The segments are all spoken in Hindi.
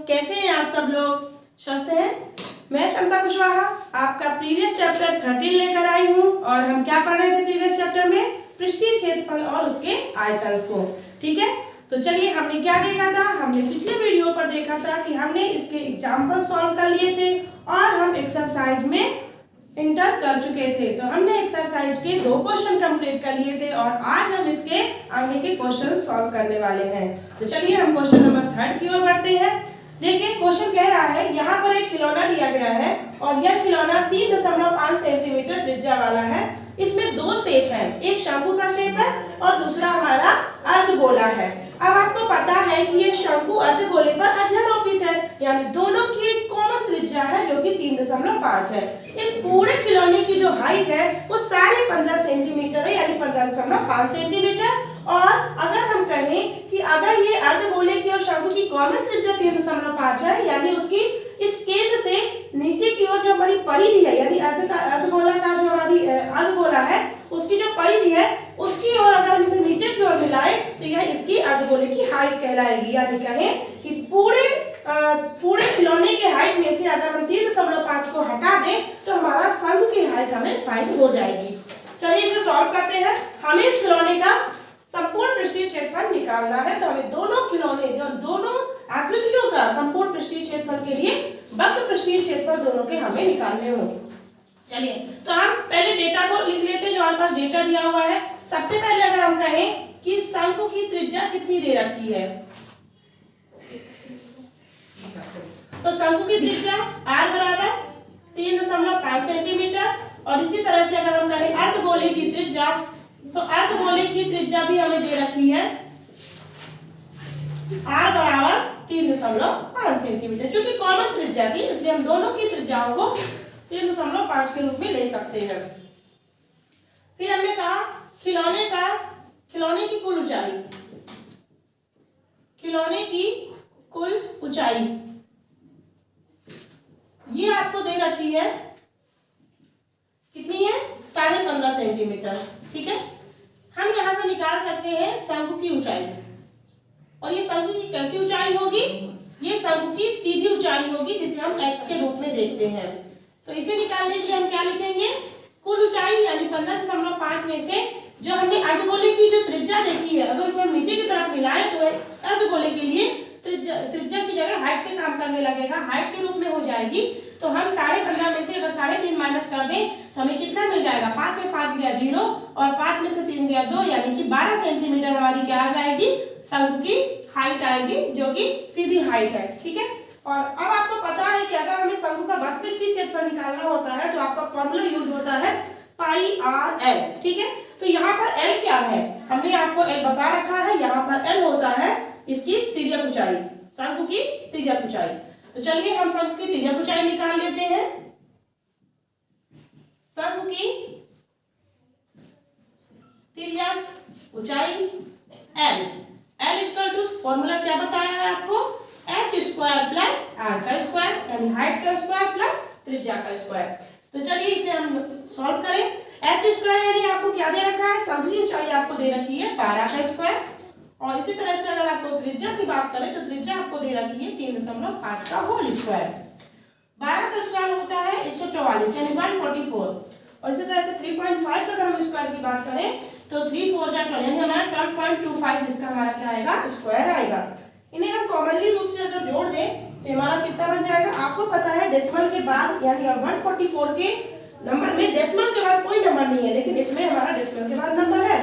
कैसे हैं आप सब लोग? स्वस्थ हैं? मैं क्षमता कुशवाहा आपका प्रीवियस चैप्टर 13 लेकर आई हूँ और हम क्या पढ़ रहे थे प्रीवियस चैप्टर में? पृष्ठीय क्षेत्रफल और उसके आयतन को। ठीक है, तो चलिए हमने क्या देखा था? हमने पिछले वीडियो पर देखा था कि हमने इसके एग्जाम्पल सॉल्व कर लिए थे और हम एक्सरसाइज में इंटर कर चुके थे। तो हमने एक्सरसाइज के 2 क्वेश्चन कंप्लीट कर लिए थे और आज हम इसके आगे के क्वेश्चन सॉल्व करने वाले हैं। तो चलिए हम क्वेश्चन नंबर 3 की ओर बढ़ते हैं। देखिए क्वेश्चन कह रहा है, यहाँ पर एक खिलौना दिया गया है और यह खिलौना 3.5 सेंटीमीटर त्रिज्या वाला है। इसमें 2 शेप है, एक शंकु का शेप है और दूसरा हमारा अर्धगोला है। अब आपको पता है कि ये शंकु अर्धगोले पर अध्यारोपित है, यानी दोनों की एक कॉमन त्रिज्या है जो कि 3.5 है। इस पूरे खिलौने की जो हाइट है वो 15.5 सेंटीमीटर है, यानी 15.5 सेंटीमीटर। और अगर हम कहें कि अगर ये अर्धगोले की और शंकु की कॉमन त्रिज्या 3.5 है, यानी उसकी इस केंद्र से नीचे की ओर जो हमारी परिधि है, यानी अर्धगोला का जो हमारी अर्धगोला है उसकी जो परिधि है उसकी ओर अगर हम इसे नीचे की ओर मिलाएं तो यह इसकी अर्धगोले की हाइट कहलाएगी। यानी कहें कि पूरे खिलौने के हाइट में से अगर हम 3.5 को हटा दें तो हमारा शंकु की हाइट हमें फाइंड हो जाएगी। चलिए इसे सॉल्व करते हैं। हमें इस खिलौने का संपूर्ण पृष्ठीय क्षेत्रफल निकालना है, तो हमें दोनों आकृतियों का संपूर्ण पृष्ठीय क्षेत्रफल के लिए वक्र पृष्ठीय क्षेत्रफल दोनों के हमें निकालने होंगे। चलिए तो हम पहले डेटा को लिख लेते हैं, जो हमारे पास डेटा दिया हुआ है। सबसे पहले अगर हम कहें कि शंकु की त्रिज्या कितनी दे रखी है, तो शंकु की त्रिज्या r बराबर 3.5 सेंटीमीटर। और इसी तरह से अगर हम कहें अर्धगोले की त्रिज्या, तो अर्धगोले की त्रिज्या भी हमें दे रखी है r बराबर 3.5 सेंटीमीटर। चूंकि कॉमन त्रिज्या थी इसलिए हम दोनों की त्रिज्याओं को 3.5 के रूप में ले सकते हैं। फिर हमने कहा खिलौने की कुल ऊंचाई, खिलौने की कुल ऊंचाई ये आपको दे रखी है, कितनी है? 15.5 सेंटीमीटर। ठीक है, हम यहां से निकाल सकते हैं शंकु की ऊंचाई। और ये शंकु की कैसी ऊंचाई होगी? ये शंकु की सीधी ऊंचाई होगी जिसे हम x के रूप में देखते हैं। तो इसे निकालने के लिए हम क्या लिखेंगे? कुल ऊंचाई यानी 15.5 में से जो हमने अर्धगोले की जो त्रिज्या देखी है, अगर उसे हम नीचे की तरफ मिलाएं तो अर्धगोले के लिए त्रिज्या की जगह हाइट पे काम करने लगेगा, हाइट के रूप में हो जाएगी। तो हम 15.5 में से अगर 3.5 माइनस कर दें तो हमें कितना मिल जाएगा? 5 में 5 गया 0 और 5 में से 3 गया 2, यानी कि 12 सेंटीमीटर हमारी क्या आ जाएगी? शंकु की हाइट आएगी, जो कि सीधी हाइट है। ठीक है, और अब आपको पता है कि अगर हमें शंकु का वक्र पृष्ठीय क्षेत्रफल निकालना होता है तो आपका फॉर्मूला यूज होता है पाई आर एल। ठीक है, तो यहाँ पर एल क्या है? हमने आपको एल बता रखा है। यहाँ पर एल होता है इसकी तिर्यक ऊंचाई, शंकु की तिर्यक ऊंचाई। तो चलिए हम शंकु की तिर्यक ऊंचाई निकाल लेते हैं। शंकु की तिर्यक ऊंचाई L, L equal to formula क्या बताया है आपको? h स्क्वायर प्लस r का स्क्वायर, यानी हाइट का स्क्वायर प्लस त्रिज्या का स्क्वायर। तो चलिए इसे हम सॉल्व करें। h स्क्वायर यानी आपको क्या दे रखा है? शंकु की ऊंचाई आपको दे रखी है 12 का स्क्वायर। और इसी तरह से अगर आपको त्रिज्या की बात करें तो त्रिज्या आपको दे रखी है 3.5 का होल स्क्वायर। 12 का स्क्वायर होता है 144 यानी 144। और इसी तरह से 3.5 का अगर हम स्क्वायर की बात करें तो 3 4 जा 12 यानी हमारा 12.25 जिसका हमारा क्या आएगा? स्क्वायर आएगा। इन्हें हम कॉमनली रूप से अगर जोड़ दें तो हमारा कितना बन जाएगा? आपको पता है डेसिमल के बाद यानी 144 के नंबर में डेसिमल के बाद कोई नंबर नहीं है, लेकिन इसमें हमारा डेसिमल के बाद नंबर है।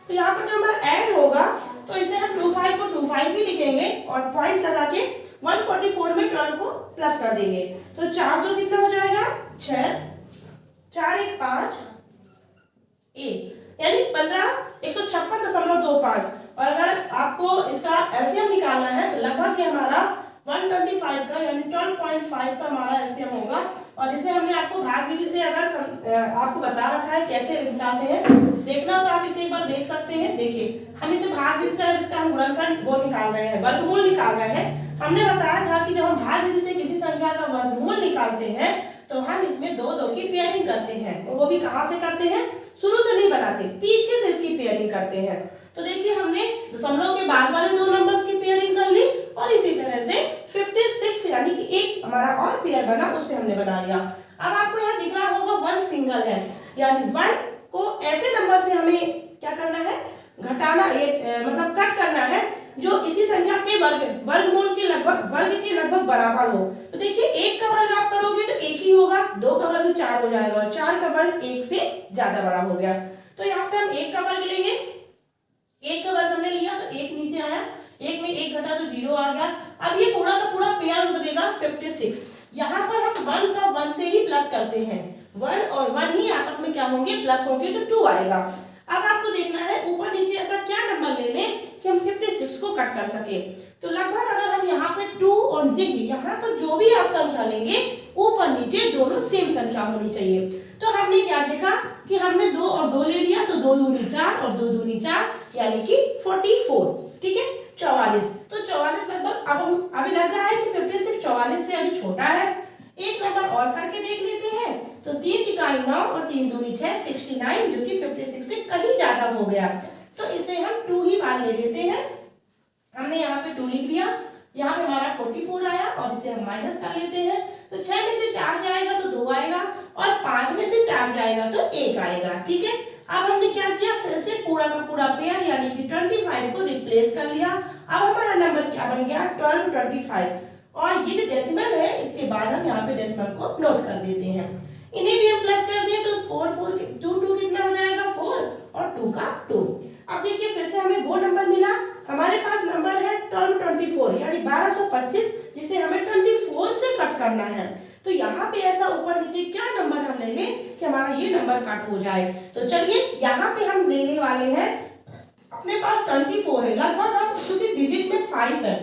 तो यहाँ पर जो हमारा ऐड होगा तो इसे हम 25 को 25 ही लिखेंगे और पॉइंट लगा के 144 में 12 को प्लस कर देंगे। तो 4 2 कितना हो जाएगा? 6, 4 1 5 1 यानी 156.25। और अगर आपको इसका एलसीएम निकालना है तो लगभग ये हमारा 125 का यानी 12.5 का हमारा एलसीएम होगा। और इसे हमने आपको भाग विधि से अगर आपको बता रखा है कैसे निकालते हैं, देखना हो तो आप इसे एक बार देख सकते हैं। देखिए हम इसे भाग विधि से इसका हम गुणनखंड वो निकाल रहे हैं, वर्गमूल निकाल रहे हैं। हमने बताया था कि जब हम भाग विधि से किसी संख्या का वर्गमूल निकालते हैं तो हम इसमें 2 की पेयरिंग करते हैं। और वो भी कहाँ से करते हैं? शुरू से नहीं बनाते, पीछे से इसकी पेयरिंग करते हैं। तो देखिए हमने दशमलव के बाद वाले 2 नंबर्स की पेयरिंग कर ली और इसी तरह से 56 हमारा और पेयर बना उससे हमने बना लिया। अब आपको यहाँ दिख रहा होगा 1 सिंगल है, यानी 1 को ऐसे नंबर से हमें क्या करना है, घटाना, मतलब कट करना है जो इसी संख्या के वर्गमूल के लगभग बराबर हो। तो देखिए 1 का वर्ग आप करोगे तो 1 ही होगा, 2 का वर्ग 4 हो जाएगा और 4 का वर्ग 1 से ज्यादा बड़ा हो गया। तो यहाँ पे हम 1 का वर्ग लेंगे, 1 का वर्ग हमने लिया तो 1 नीचे आया, 1 में 1 घटा तो 0 आ गया। अब ये पूरा का पूरा पेयर उतरेगा 56। यहाँ पर हम 1 का 1 से ही प्लस करते हैं, 1 और 1 ही आपस में क्या होंगे, प्लस होंगे तो 2 आएगा। अब आपको देखना है ऊपर नीचे ऐसा क्या नंबर ले लें कि हम 56 को कट कर सके। तो लगभग अगर हम यहाँ पे 2 और देखिए यहाँ पर जो भी आप संख्या लेंगे ऊपर नीचे दोनों सेम संख्या होनी चाहिए। तो हमने क्या देखा कि हमने 2 और 2 ले लिया तो 2 दूनी 4 और 2 दूनी 4 यानी कि 44, ठीक है 44। तो 44 लगभग अब अभी लग रहा है कि 56 44 से अभी छोटा है। एक नंबर और करके देख लेते हैं, तो 3 तिकाई 9 और 3 दूनी 6 69 जो कि 56 से कहीं ज्यादा हो गया। तो इसे हम 2 ही बार ले लेते हैं। हमने यहाँ पे 2 लिख लिया, यहाँ पे हमारा 44 आया और इसे हम माइनस कर लेते हैं। तो 6 में से 4 जाएगा तो 2 आएगा और 5 में से 4 जाएगा तो 1 आएगा, ठीक है। अब हमने क्या किया, फिर से पूरा का पूरा पेयर यानी कि 25 को रिप्लेस कर लिया। अब हमारा नंबर क्या बन गया, 1225। और ये जो डेसिमल है इसके बाद हम यहाँ पे डेसिमल को नोट कर देते हैं। इन्हें भी हम प्लस कर दें तो 2 कितना हो जाएगा, 4 और 2 का 2। अब देखिए फिर से हमें वो नंबर मिला, हमारे पास नंबर है 1224 यानी 1225, जिसे हमें 24 से कट करना है। तो यहाँ पे ऐसा ऊपर नीचे क्या नंबर हम ले लें कि हमारा ये नंबर कट हो जाए। तो चलिए यहाँ पे हम लेने वाले हैं, अपने पास 24 है, लगभग हम क्योंकि डिजिट में 5 है,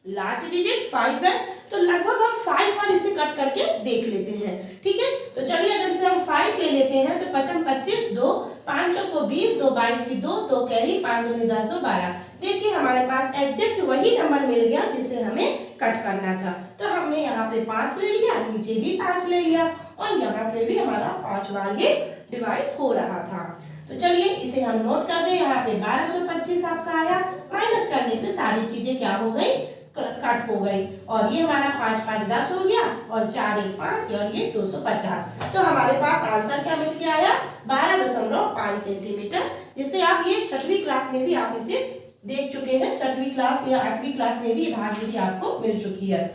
लास्ट डिजिट 5 है, तो लगभग हम 5 बार इसे कट करके देख लेते हैं, ठीक है। तो चलिए अगर इसे हम 5 ले लेते हैं तो 55 25 2 5 को 20 2 22 की 2 2 कैरी 5 दूनी 10 2 12। देखिए हमारे पास एग्जैक्ट वही नंबर मिल गया जिसे हमें कट करना था। तो हमने यहाँ पे 5 ले लिया, नीचे भी 5 ले लिया और यहाँ पे भी हमारा 5 बार ये डिवाइड हो रहा था। तो चलिए इसे हम नोट कर दें, यहाँ पे 1225 आपका आया, माइनस करने पे सारी चीजें क्या हो गई, कट हो गई और ये हमारा 5 5 10 हो गया और 4 1 5 और ये 250। तो हमारे पास आंसर क्या मिल के आया, 12.5 सेंटीमीटर, जिसे आप ये 6वीं क्लास में भी आप इसे देख चुके हैं, 6वीं क्लास या 8वीं क्लास में भी ये भागविधि आपको मिल चुकी है,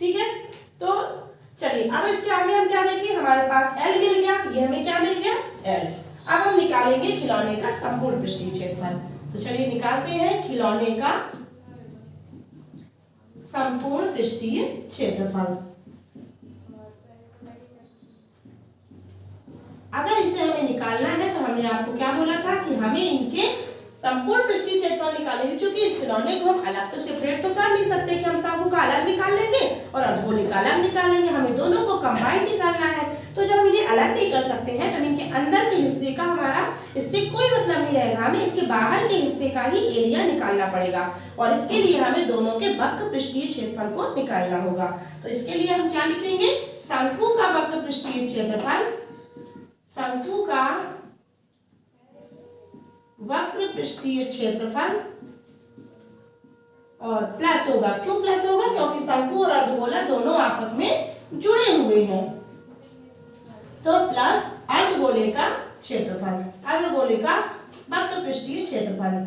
ठीक है। तो चलिए अब इसके आगे हम क्या देखें, हमारे पास L मिल गया, ये हमें क्या मिल गया, L। अब हम निकालेंगे खिलौने का संपूर्ण पृष्ठीय क्षेत्रफल। तो चलिए निकालते हैं खिलौने का संपूर्ण पृष्ठीय क्षेत्रफल। अगर इसे हमें निकालना है तो हमने आपको क्या बोला था कि हमें इनके संपूर्ण पृष्ठीय क्षेत्रफल निकालेंगे, क्योंकि इस खिलौने को हम अलग तो सेपरेट तो कर नहीं सकते कि हम शंकु का अलग निकाल लेंगे और अर्धगोले का अलग निकाल लेंगे, हमें दोनों को कंबाइन निकालना है। तो जब इन्हें अलग नहीं कर सकते हैं तो इनके अंदर के हिस्से का हमारा इससे कोई मतलब नहीं रहेगा, हमें इसके बाहर के हिस्से का ही एरिया निकालना पड़ेगा और इसके लिए हमें दोनों के वक्र पृष्ठीय क्षेत्रफल को निकालना होगा। तो इसके लिए हम क्या लिखेंगे, शंकु का वक्र पृष्ठीय क्षेत्रफल, शंकु का वक्र पृष्ठीय क्षेत्रफल और प्लस होगा, क्यों प्लस होगा, क्योंकि शंकु और अर्धगोला दोनों आपस में जुड़े हुए हैं। तो प्लस अर्धगोले का क्षेत्रफल, अर्धगोले का वक्र पृष्ठीय क्षेत्रफल,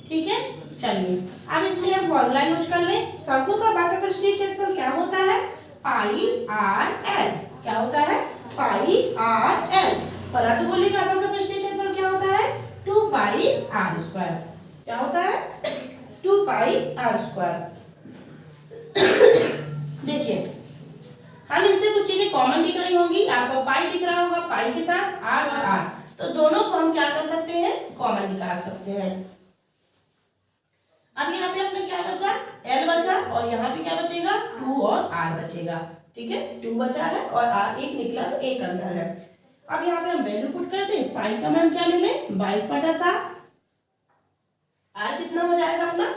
ठीक है। चलिए अब इसमें हम फॉर्मूला यूज कर लें। शंकु का वक्र पृष्ठीय क्षेत्रफल क्या होता है, पाई आर एल, क्या होता है, पाई आर एल। और अर्धगोले का वक्र पृष्ठीय क्षेत्रफल क्या होता है, 2 पाई आर स्क्वायर, क्या होता है, 2 पाई आर स्क्वायर। देखिए हम इनसे कुछ चीजें कॉमन दिख रही होंगी, आपको पाई दिख रहा होगा, पाई के साथ आर और आर, तो दोनों को हम क्या कर सकते हैं, कॉमन निकाल सकते हैं। अब यहाँ पे अपने क्या बचा, L बचा और यहाँ पे क्या बचेगा, 2 और R बचेगा, ठीक है। 2 बचा है और R एक निकला तो एक अंदर है। अब यहाँ पे हम वैल्यू पुट कर दें, पाई का मान क्या ले लें, 22/7। R कितना हो जाएगा अपना,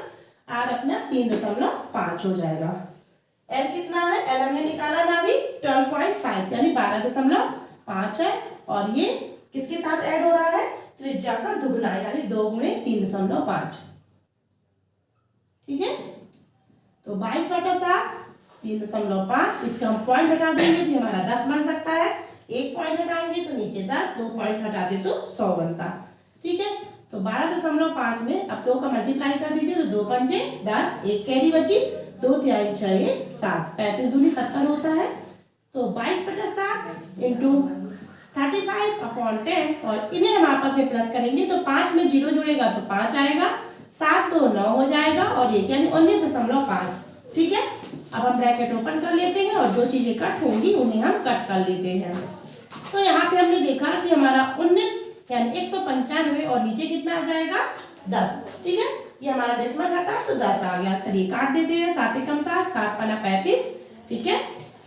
R अपना 3.5 हो जाएगा। L कितना है, L हमने निकाला ना अभी 12.5 यानी 12.5 है और ये किसके साथ ऐड हो रहा है, त्रिज्या का दुगना यानी 2 × 3.5। ठीक है। तो 22/7 3.5, इसका हम पॉइंट हटा देंगे तो हमारा 10 बन सकता है। एक पॉइंट हटाएंगे तो नीचे 10, 2 पॉइंट हटाते तो 100 बनता। ठीक है। तो 12.5 में अब 2 का मल्टीप्लाई कर दीजिए तो 2 पंजे 10, एक कैरी बची, 2 3 6 1 7, 35 दूनी 70 होता है। तो 22/7 इंटू 35/10 और इन्हें हम आपस में प्लस करेंगे तो 5 में 0 जुड़ेगा तो 5 आएगा, 7 2 9 हो जाएगा और एक यानी 19.5। ठीक है। अब हम ब्रैकेट ओपन कर लेते हैं और जो चीजें कट होंगी उन्हें हम कट कर लेते हैं। तो यहाँ पे हमने देखा कि हमारा 19 यानी 195 और नीचे कितना आ जाएगा 10। ठीक है। ये हमारा डेसिमल हटा तो 10 आ गया। चलिए काट देते हैं। 7 एकम 7, 7 पन्ना 35। ठीक है।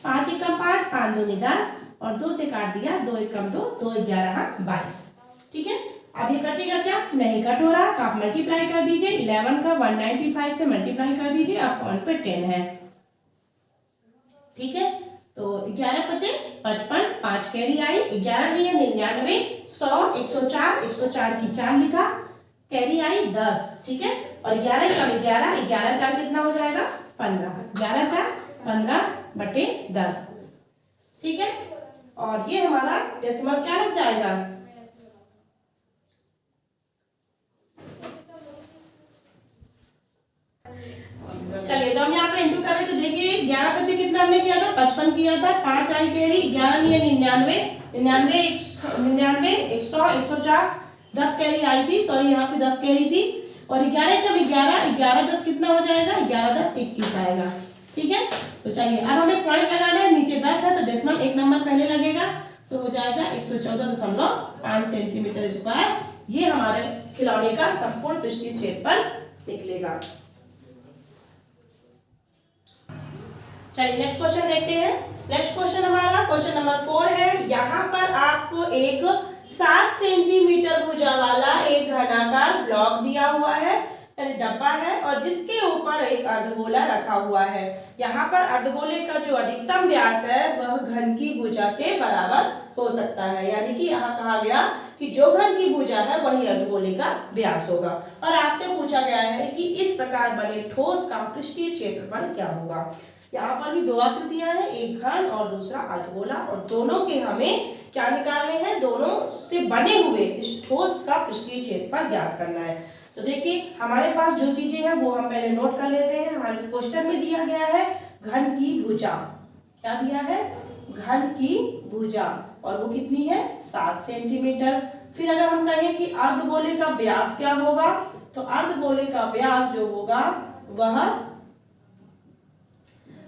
5 एकम 5, 5 दूनी 10 और 2 से काट दिया, 2 एकम 2, 2 11 22। ठीक है। अब ये कटेगा क्या? नहीं कट हो रहा तो आप मल्टीप्लाई कर दीजिए। 11 का 195 से मल्टीप्लाई कर दीजिए, आप पॉइंट पे 10 है। ठीक है। तो 11 पचे 55, 5 कैरी आई, 11 नहीं है 99, 100, 104, 104 की 4 लिखा, कैरी आई 10। ठीक है। और 11 कम 11, 11 4 कितना हो जाएगा 15, 11 4 15/10। ठीक है। और ये हमारा डेसिमल क्या लग जाएगा? चलिए तो हम यहाँ पे इंटू कर रहे थे। देखिए 11 बचे कितना हमने किया था 55 किया था, 5 आई कैरी, 11 नहीं है 99, 99 100 104, 10 कैरी आई थी, सॉरी यहाँ पे 10 कैरी थी और 11 कब 11 11 10 कितना हो जाएगा 11 10 21 आएगा। ठीक है। तो चलिए अब हमें पॉइंट लगाना है। नीचे 10 है तो डेसिमल एक नंबर पहले लगेगा तो हो जाएगा 114.5 सेंटीमीटर स्क्वायर। ये हमारे खिलौने का संपूर्ण पृष्ठीय क्षेत्रफल निकलेगा। चलिए नेक्स्ट क्वेश्चन देखते हैं। नेक्स्ट क्वेश्चन हमारा क्वेश्चन नंबर 4 है। यहाँ पर आपको एक 7 सेंटीमीटर भुजा वाला एक घनाकार ब्लॉक दिया हुआ है, डब्बा है और जिसके ऊपर एक अर्धगोला रखा हुआ है। यहाँ पर अर्धगोले का जो अधिकतम व्यास है वह घन की भुजा के बराबर हो सकता है। यानी कि यहाँ कहा गया कि जो घन की भुजा है वही अर्धगोले का व्यास होगा। और आपसे पूछा गया है कि इस प्रकार बने ठोस का पृष्ठीय क्षेत्रफल क्या होगा। यहाँ पर भी दो आकृतियां हैं, एक घन और दूसरा अर्धगोला, और दोनों के हमें क्या निकालने हैं? दोनों से बने हुए इस ठोस का पृष्ठीय क्षेत्रफल ज्ञात करना है। तो देखिए हमारे पास जो चीजें हैं वो हम पहले नोट कर लेते हैं। हमारे क्वेश्चन में दिया गया है घन की भुजा। क्या दिया है? घन की भुजा, और वो कितनी है 7 सेंटीमीटर। फिर अगर हम कहें कि अर्धगोले का व्यास क्या होगा, तो अर्धगोले का व्यास जो होगा वह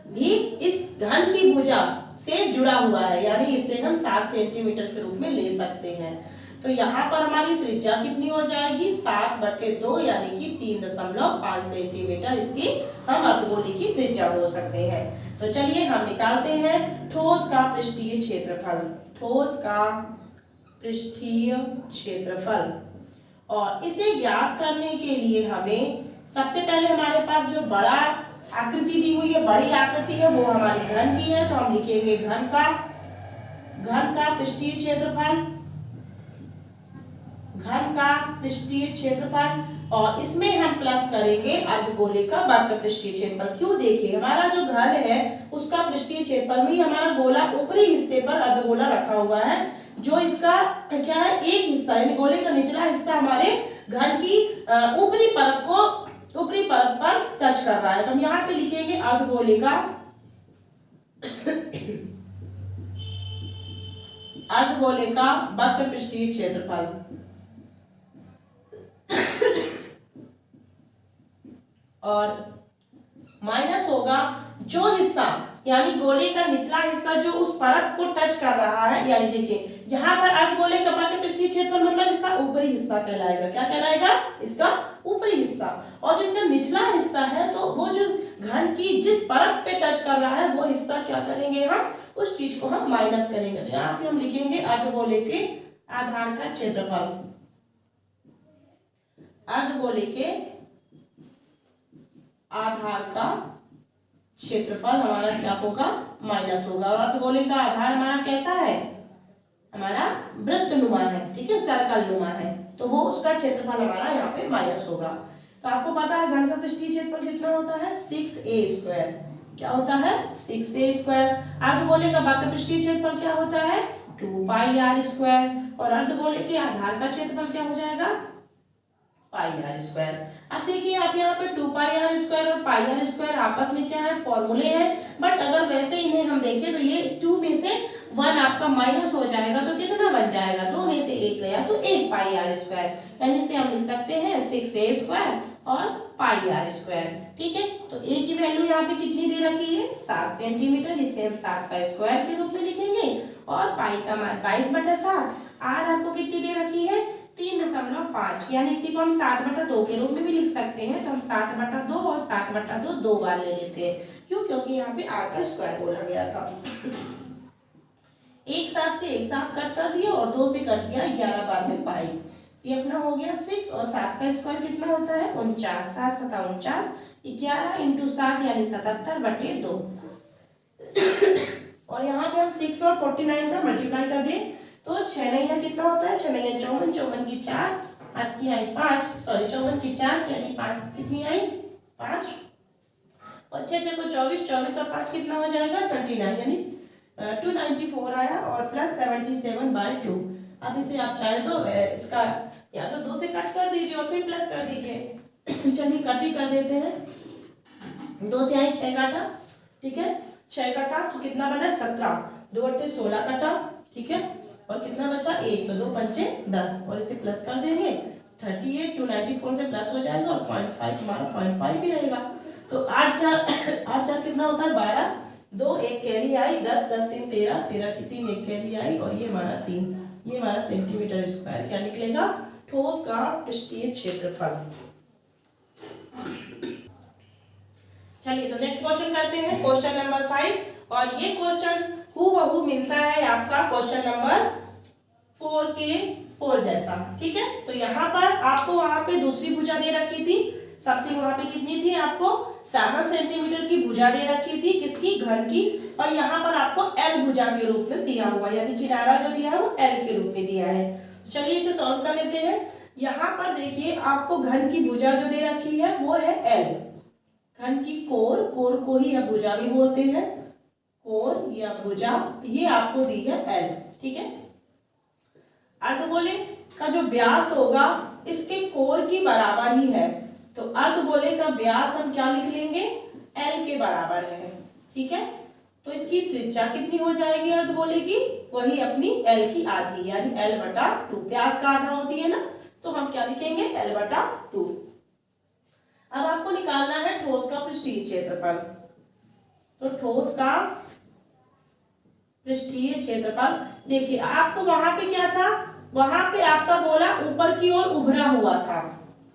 भी इस घन की भुजा से जुड़ा हुआ है, यानी इसे हम 7 सेंटीमीटर के रूप में ले सकते हैं। तो यहाँ पर हमारी त्रिज्या कितनी हो जाएगी 7/2 यानी कि 3.5 सेंटीमीटर इसकी हम अर्धगोले की त्रिज्या हो सकते हैं। तो चलिए हम निकालते हैं ठोस का पृष्ठीय क्षेत्रफल। ठोस का पृष्ठीय क्षेत्रफल, और इसे ज्ञात करने के लिए हमें सबसे पहले हमारे पास जो बड़ा आकृति दी हुई है, बड़ी आकृति है, वो हमारी घन की है। तो हम लिखेंगे घन का पृष्ठीय क्षेत्रफल, घन का पृष्ठीय क्षेत्रफल, और इसमें हम प्लस करेंगे अर्धगोले का वक्र पृष्ठीय क्षेत्रफल। क्यों? देखिए हमारा जो घन है उसका पृष्ठीय क्षेत्रफल में हमारा गोला ऊपरी हिस्से पर अर्धगोला रखा हुआ है, जो इसका क्या है एक हिस्सा यानी गोले का निचला हिस्सा हमारे घन की ऊपरी परत पर टच कर रहा है। तो हम यहाँ पे लिखेंगे अर्धगोले का वक्र पृष्ठीय क्षेत्रफल। और माइनस होगा जो हिस्सा यानी गोले का निचला हिस्सा जो उस परत को टच कर रहा है, यानी देखिए यहाँ पर अर्धगोले का वक्र पृष्ठीय क्षेत्रफल मतलब इसका ऊपरी हिस्सा कहलाएगा। क्या कहलाएगा? इसका ऊपरी हिस्सा। और जो इसका निचला हिस्सा है तो वो जो घन की जिस परत पे टच कर रहा है वो हिस्सा क्या करेंगे हम? उस चीज को हम माइनस करेंगे। तो यहाँ पे हम लिखेंगे अर्धगोले के आधार का क्षेत्रफल। अर्धगोले के आधार का क्षेत्रफल हमारा क्या होगा? माइनस होगा। और अर्धगोले का आधार हमारा कैसा है? हमारा वृत्तनुमा है, ठीक है, सर्कल नुमा है, तो वो उसका क्षेत्रफल हमारा यहाँ पे माइनस होगा। तो आपको पता है घन का पृष्ठीय क्षेत्रफल कितना होता है 6a²। क्या होता है 6a²। अर्धगोले का बाह्य पृष्ठीय क्षेत्रफल क्या होता है 2πr²। और अर्धगोले के आधार का क्षेत्रफल क्या हो जाएगा πr²। अब देखिए आप यहाँ पे 2πr² और πr² आपस में क्या है फॉर्मूले हैं, बट अगर वैसे इन्हें हम देखें तो ये 2 में से 1 आपका माइनस हो जाएगा तो कितना बन जाएगा 2 में से 1 गया तो 1πr², यानी इसे हम लिख सकते हैं 6a² और πr²। ठीक है, तो a की वैल्यू यहाँ पे कितनी दे रखी है 7 सेंटीमीटर, जिसे हम 7 का स्क्वायर के रूप में लिखेंगे। और पाई का मान 22/7। r आपको कितनी दे रखी है 3.5, यानी इसी को हम 7/2 के रूप में भी लिख सकते हैं। तो हम 7/2 और 7/2 दो बार ले लेते हैं, क्यों, क्योंकि यहाँ पे r का स्क्वायर बोला गया था। एक साथ से एक साथ कट कर दिया और 2 से कट गया 11 बार में 22। ये अपना हो गया 6 और 7 का स्क्वायर कितना होता है 49। 7 7 49, 11 × 7 यानी 77/2। और यहाँ पे हम 6 और 49 का मल्टीप्लाई कर दें तो 6 नैया कितना होता है 6 नैया 54, 54 की 4, हाथ की आई 5, सॉरी 54 की 4 यानी 5 कितनी आई 5, और 6 6 को 24, 24 और 5 कितना हो जाएगा 29, यानी 294 आया और प्लस 77/2। अब इसे आप चाहे तो इसका या तो 2 से कट कर दीजिए और फिर प्लस कर दीजिए। चलिए कट ही कर देते हैं। 2 तिहाई 6 काटा, ठीक है, 6 काटा तो कितना बना 17, 2 बटे 16 काटा, ठीक है, और कितना बचा 1, तो 2 पंचे 10 और इसे प्लस कर देंगे 38, 294 से प्लस हो जाएगा और 0.5 हमारा 0.5 ही रहेगा। तो 8 4 कितना होता है 12, 2 1 कैरी आई 10, 10 3 13, 13 की 3 1 कैरी आई और ये हमारा 3, ये हमारा सेंटीमीटर स्क्वायर क्या निकलेगा ठोस का पृष्ठीय क्षेत्रफल। चलिए तो नेक्स्ट क्वेश्चन करते हैं, क्वेश्चन नंबर 5, और ये क्वेश्चन हूबहू मिलता है आपका क्वेश्चन नंबर 4 के 4 जैसा। ठीक है, तो यहाँ पर आपको वहां पे दूसरी भुजा दे रखी थी, समथिंग वहां पे कितनी थी आपको 7 सेंटीमीटर की भुजा दे रखी थी, किसकी घन की, और यहाँ पर आपको L भुजा के रूप में दिया हुआ, यानी किनारा जो दिया है वो L के रूप में दिया है। चलिए इसे सॉल्व कर लेते हैं। यहाँ पर देखिए आपको घन की भुजा जो दे रखी है वो है L, घन की कोर, कोर को ही या भुजा भी बोलते हैं, कोर या भुजा, ये आपको दी है L। ठीक है, अर्धगोले का जो व्यास होगा इसके कोर की बराबर ही है, तो अर्धगोले का व्यास हम क्या लिख लेंगे L के बराबर है। ठीक है, तो इसकी त्रिज्या कितनी हो जाएगी अर्धगोले की, वही अपनी L की आधी, यानी L/2। व्यास का आधा होती है ना, तो हम क्या लिखेंगे L/2। अब आपको निकालना है ठोस का पृष्ठीय क्षेत्रफल। तो ठोस का पृष्ठीय क्षेत्रफल, देखिए आपको वहां पे क्या था, वहां पे आपका गोला ऊपर की ओर उभरा हुआ था।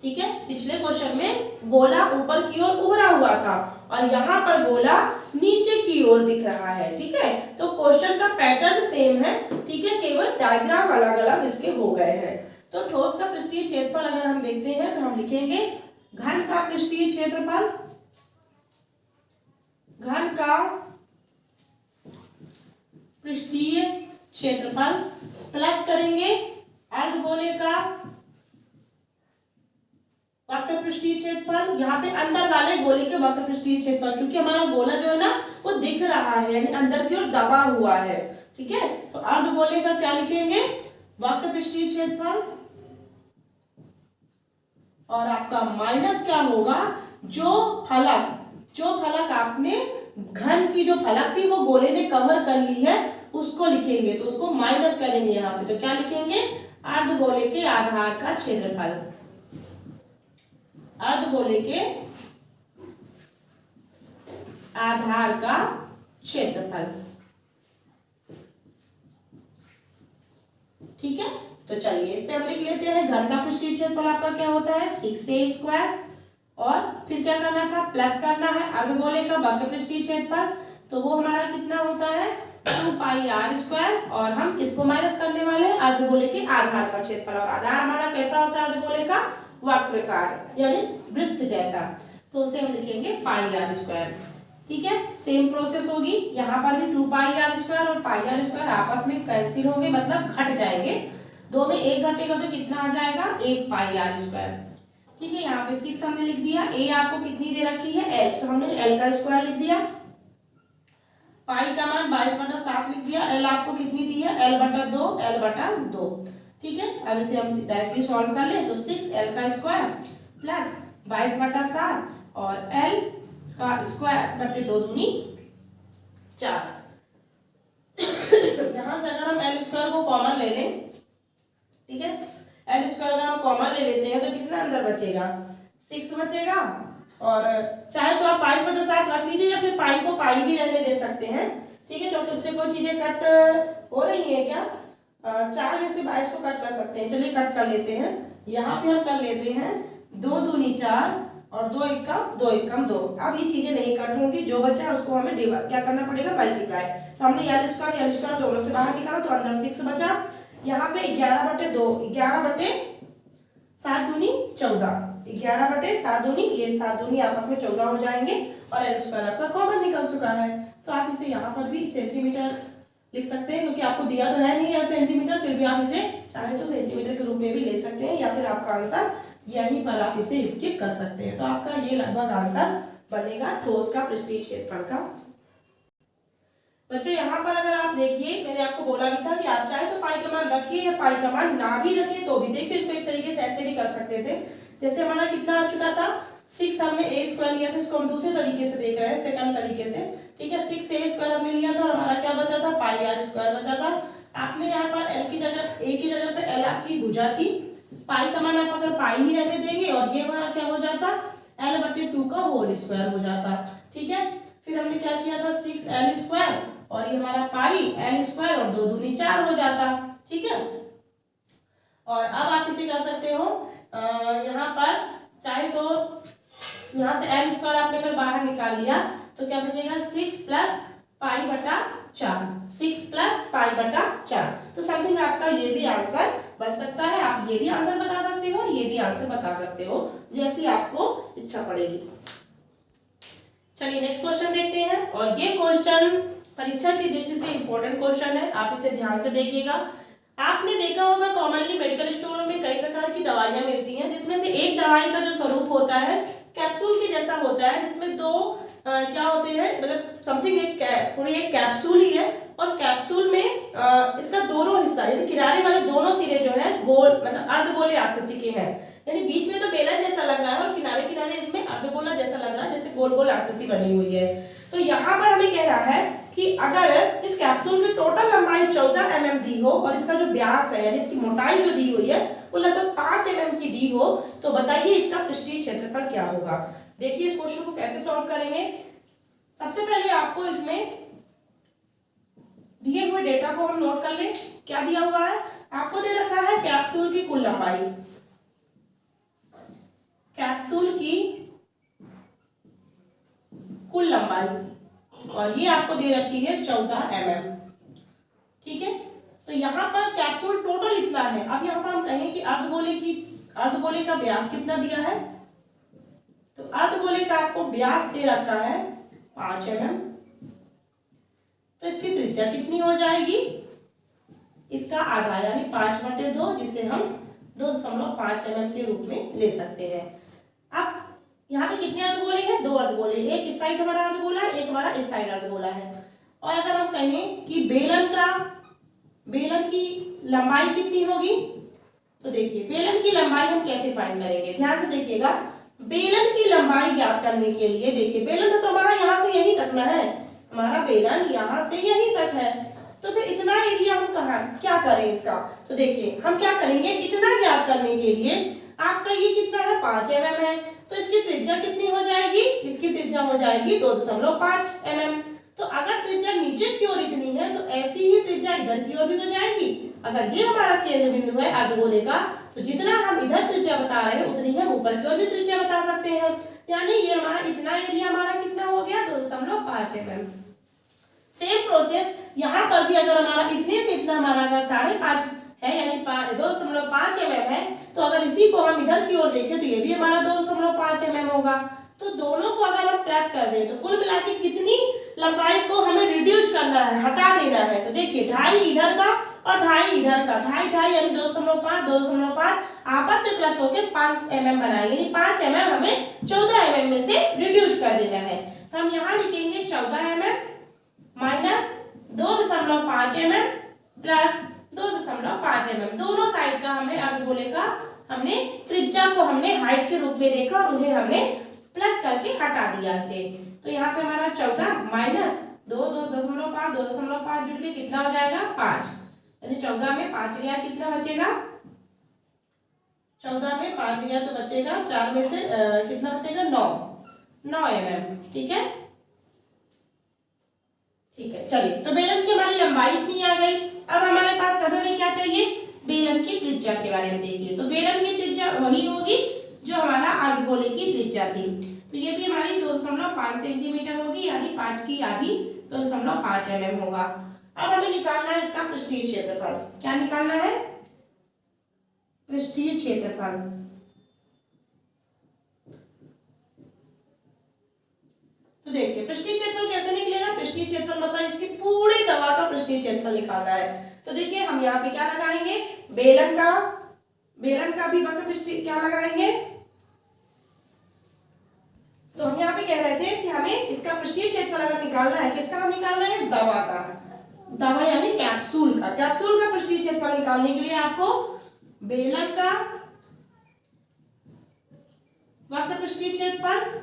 ठीक है, पिछले क्वेश्चन में गोला ऊपर की ओर उभरा हुआ था और यहाँ पर गोला नीचे की ओर दिख रहा है। ठीक है, तो क्वेश्चन का पैटर्न सेम है, ठीक है, केवल डायग्राम अलग अलग इसके हो गए हैं। तो ठोस का पृष्ठीय क्षेत्रफल अगर हम देखते हैं तो हम लिखेंगे घन का पृष्ठीय क्षेत्रफल, घन का पृष्ठीय क्षेत्रफल प्लस करेंगे अर्धगोले का वक्र पृष्ठीय क्षेत्रफल, यहाँ पे अंदर वाले गोले के वक्र पृष्ठीय क्षेत्रफल, क्योंकि हमारा गोला जो है ना वो दिख रहा है, यानी अंदर की ओर दबा हुआ है। ठीक है, तो अर्धगोले का क्या लिखेंगे वक्र पृष्ठीय क्षेत्रफल, और आपका माइनस क्या होगा जो फलक आपने घन की जो फलक थी वो गोले ने कवर कर ली है उसको लिखेंगे, तो उसको माइनस करेंगे यहाँ पे, तो क्या लिखेंगे अर्धगोले के आधार का क्षेत्रफल, अर्धगोले के आधार का क्षेत्रफल। ठीक है, तो चलिए इस पे हम लिख लेते हैं घन का पृष्ठीय क्षेत्रफल आपका क्या होता है 6a², और फिर क्या करना था प्लस करना है अर्धगोले का वक्र पृष्ठीय क्षेत्रफल, तो वो हमारा कितना होता है 2πr², और हम किसको माइनस करने वाले हैं अर्धगोले के आधार का क्षेत्रफल, और आधार हमारा कैसा होता है अर्धगोले का वक्राकार यानी वृत्त जैसा, तो उसे हम लिखेंगे πr²। ठीक है, सेम प्रोसेस होगी, यहाँ पर भी 2πr² और πr² आपस में कैंसिल होंगे, मतलब घट जाएंगे, 2 में 1 घटेगा तो कितना आ जाएगा 1πr²। ठीक है, यहाँ पे 6 हमने लिख दिया। ए आपको कितनी दे रखी है, एल, तो हमने एल का स्क्वायर लिख दिया। पाई का मान 22/7 लिख दिया। एल आपको कितनी दी है, L/2, L/2। ठीक है, अब इसे हम डायरेक्टली सॉल्व कर ले तो 6L का स्क्वायर प्लस 22/7 और L का स्क्वायर बटे 2 दूनी 4। यहां से अगर हम L स्क्वायर को कॉमन ले लें, ठीक है, L स्क्वायर अगर हम कॉमन ले लेते हैं तो कितना अंदर बचेगा, 6 बचेगा। और चाहे तो आप 22/7 रख लीजिए या फिर पाई को पाई भी रहने दे सकते हैं। ठीक है, क्योंकि उससे कोई चीजें कट हो रही है क्या, 4 में से 22 को कट कर सकते हैं। चलिए कट कर लेते हैं। यहाँ पे हम कर लेते हैं 2 दूनी 4 और 2 एकम 2। अब ये चीजें नहीं कट होंगी, जो बचा है उसको हमें क्या करना पड़ेगा, मल्टीप्लाई। तो हमने L स्क्वायर दोनों से बाहर निकाला तो अंदर 6 बचा। यहाँ पे 11/2, 11/7 दूनी 14, 11/7 दूनी, ये 7 दूनी आपस में 14 हो जाएंगे और L स्क्वायर आपका कॉमन निकल चुका है। तो आप इसे यहाँ पर भी सेंटीमीटर लिख सकते हैं, क्योंकि आपको दिया तो है नहीं है सेंटीमीटर, फिर भी आप इसे चाहे तो सेंटीमीटर के रूप में भी ले सकते हैं, या फिर आपका आंसर यहीं पर आप इसे स्किप कर सकते हैं। तो आपका ये लगभग आंसर बनेगा ठोस का पृष्ठीय क्षेत्रफल का। बच्चों यहाँ पर अगर आप देखिए, मैंने आपको बोला भी था कि आप चाहे तो पाई का मान रखिए या पाई का मान ना भी रखिए तो भी देखिए, इसको एक तरीके से ऐसे भी कर सकते थे। जैसे हमारा कितना आ चुका था, 6 हमने ए स्क्वायर लिया था, इसको हम दूसरे तरीके से देख रहे हैं, सेकंड तरीके से। ठीक है, 6a स्क्वायर हमने लिया था और हमारा क्या बचा था, पाई आर स्क्वायर बचा था। आपने यहाँ पर एल की जगह, ए की जगह पे एल आपकी भुजा थी, पाई का मान आप अगर पाई ही रहने देंगे और ये हमारा क्या हो जाता, L/2 का होल स्क्वायर हो जाता। ठीक है, फिर हमने क्या किया था, 6L स्क्वायर और ये हमारा पाई L स्क्वायर और 2 दूनी 4 हो जाता। ठीक है, और अब आप इसे कर सकते हो, यहाँ पर चाहे तो यहाँ से L स्क्वायर आपने अगर बाहर निकाल लिया तो क्या बचेगा, 6 + π/4, 6 + π/4। तो समथिंग आपका ये भी आंसर बन सकता है। आप ये भी आंसर बता सकते हो और ये भी आंसर बता सकते हो, जैसी आपको इच्छा पड़ेगी। चलिए नेक्स्ट क्वेश्चन देखते हैं, और ये क्वेश्चन परीक्षा की दृष्टि से इंपॉर्टेंट क्वेश्चन है, आप इसे ध्यान से देखिएगा। आपने देखा होगा कॉमनली मेडिकल स्टोरों में कई प्रकार की दवाइयां मिलती हैं, जिसमें से एक दवाई का जो स्वरूप होता है कैप्सूल के जैसा होता है, जिसमें 2 क्या होते हैं, मतलब समथिंग पूरी एक कैप्सूल ही है, और कैप्सूल में इसका दोनों हिस्सा यानी किनारे वाले दोनों सिरे जो है गोल, मतलब अर्धगोले आकृति के हैं, यानी बीच में तो बेलन जैसा लग रहा है और किनारे किनारे इसमें अर्धगोला जैसा लग रहा है, जैसे गोल गोल आकृति बनी हुई है। तो यहाँ पर हमें कह रहा है कि अगर इस कैप्सूल की टोटल लंबाई 14 mm दी हो और इसका जो व्यास है यानी इसकी मोटाई जो दी हुई है वो लगभग 5 mm की दी हो, तो बताइए इसका पृष्ठीय क्षेत्रफल क्या होगा। देखिए इस क्वेश्चन को कैसे सॉल्व करेंगे। सबसे पहले आपको इसमें दिए हुए डेटा को हम नोट कर लें। क्या दिया हुआ है, आपको दे रखा है कैप्सूल की कुल लंबाई, कैप्सूल की कुल लंबाई, और ये आपको दे रखी है 14 mm। ठीक है, तो यहाँ पर कैप्सूल टोटल इतना है। अब यहाँ पर हम कहें कि अर्धगोले का व्यास कितना दिया है, तो अर्धगोले का आपको व्यास दे रखा है 5 mm। तो इसकी त्रिज्या कितनी हो जाएगी, इसका आधा यानी 5/2, जिसे हम 2.5 mm के रूप में ले सकते हैं। अब यहाँ पे कितने अर्धगोले हैं, 2 अर्धगोले, एक इस साइड हमारा अर्धगोला है, एक हमारा इस साइड अर्धगोला है। और अगर हम कहें कि बेलन की लंबाई कितनी होगी, तो देखिए बेलन की लंबाई हम कैसे फाइंड करेंगे, ध्यान से देखिएगा। बेलन की लंबाई ज्ञात करने के लिए देखिए, बेलन तो हमारा यहाँ से यहीं तक ना है, हमारा बेलन यहाँ से यहीं तक है, तो फिर इतना एरिया हम क्या करें इसका, तो देखिए हम क्या करेंगे, इतना ज्ञात करने के लिए आपका ये कितना है, 5 mm है, तो इसकी त्रिज्या कितनी हो जाएगी, इसकी त्रिज्या हो जाएगी 2.5 mm। तो अगर त्रिज्या नीचे की ओर इतनी है तो ऐसी ही त्रिज्या इधर की ओर भी हो जाएगी। अगर ये हमारा केंद्र बिंदु है अर्धगोले का, तो जितना हम इधर त्रिज्या बता रहे हैं उतनी हम ऊपर की ओर भी त्रिज्या बता सकते हैं, यानी ये हमारा इतना एरिया हमारा कितना हो गया, 2.5 mm। सेम प्रोसेस यहाँ पर भी, अगर हमारा इतने से इतना हमारा अगर 5.5 है यानी 2.5 mm है, तो अगर इसी को हम इधर की ओर देखें तो ये भी हमारा 2.5 mm होगा। तो दोनों को अगर हम प्लस कर दें तो कुल मिला के कितनी लंबाई को हमें रिड्यूस करना है, हटा देना है, तो देखिए 2.5 इधर का और ढाई इधर का, ढाई ढाई यानी 2.5 2.5 आपस में प्लस होकर 5 mm बनाएंगे, यानी 5 mm हमें 14 mm में से रिड्यूस कर देना है। तो हम यहाँ लिखेंगे 14 mm minus 2.5 mm plus 2.5 mm। दोनों साइड का हमने अर्धगोले का हमने त्रिज्या को हमने हाइट के रूप में देखा और उन्हें हमने प्लस करके हटा दिया इसे। तो यहाँ पे हमारा 14 माइनस 2.5 2.5 जुड़ के कितना हो जाएगा 5, यानी 14 में 5 लिया कितना बचेगा, 14 में 5 लिया तो बचेगा 4 में से कितना बचेगा 9 mm। ठीक है, ठीक है। चलिए, तो बेलन की हमारी लंबाई इतनी आ गई। अब हमारे पास हमें क्या चाहिए, बेलन की त्रिज्या के बारे में देखिए। तो बेलन की त्रिज्या वही होगी जो हमारा अर्धगोले की त्रिज्या थी। तो ये भी हमारी 2.5 सेंटीमीटर होगी, यानी 5 की आधी 2.5 mm होगा। अब हमें निकालना है इसका पृष्ठीय क्षेत्रफल। क्या निकालना है, पृष्ठीय क्षेत्रफल। तो देखिए पृष्ठीय क्षेत्रफल कैसे निकलेगा, पृष्ठीय क्षेत्रफल मतलब इसकी पूरी दवा का पृष्ठीय क्षेत्रफल निकालना है। तो देखिए हम यहाँ पे क्या लगाएंगे, बेलन का भी वक्र पृष्ठीय क्या लगाएंगे। तो हम यहाँ पे कह रहे थे कि हमें इसका पृष्ठीय क्षेत्रफल अगर निकालना है, किसका हम निकाल रहे हैं, दवा का, दवा यानी कैप्सूल का पृष्ठीय क्षेत्रफल निकालने के लिए आपको बेलन का वक्र पृष्ठीय क्षेत्रफल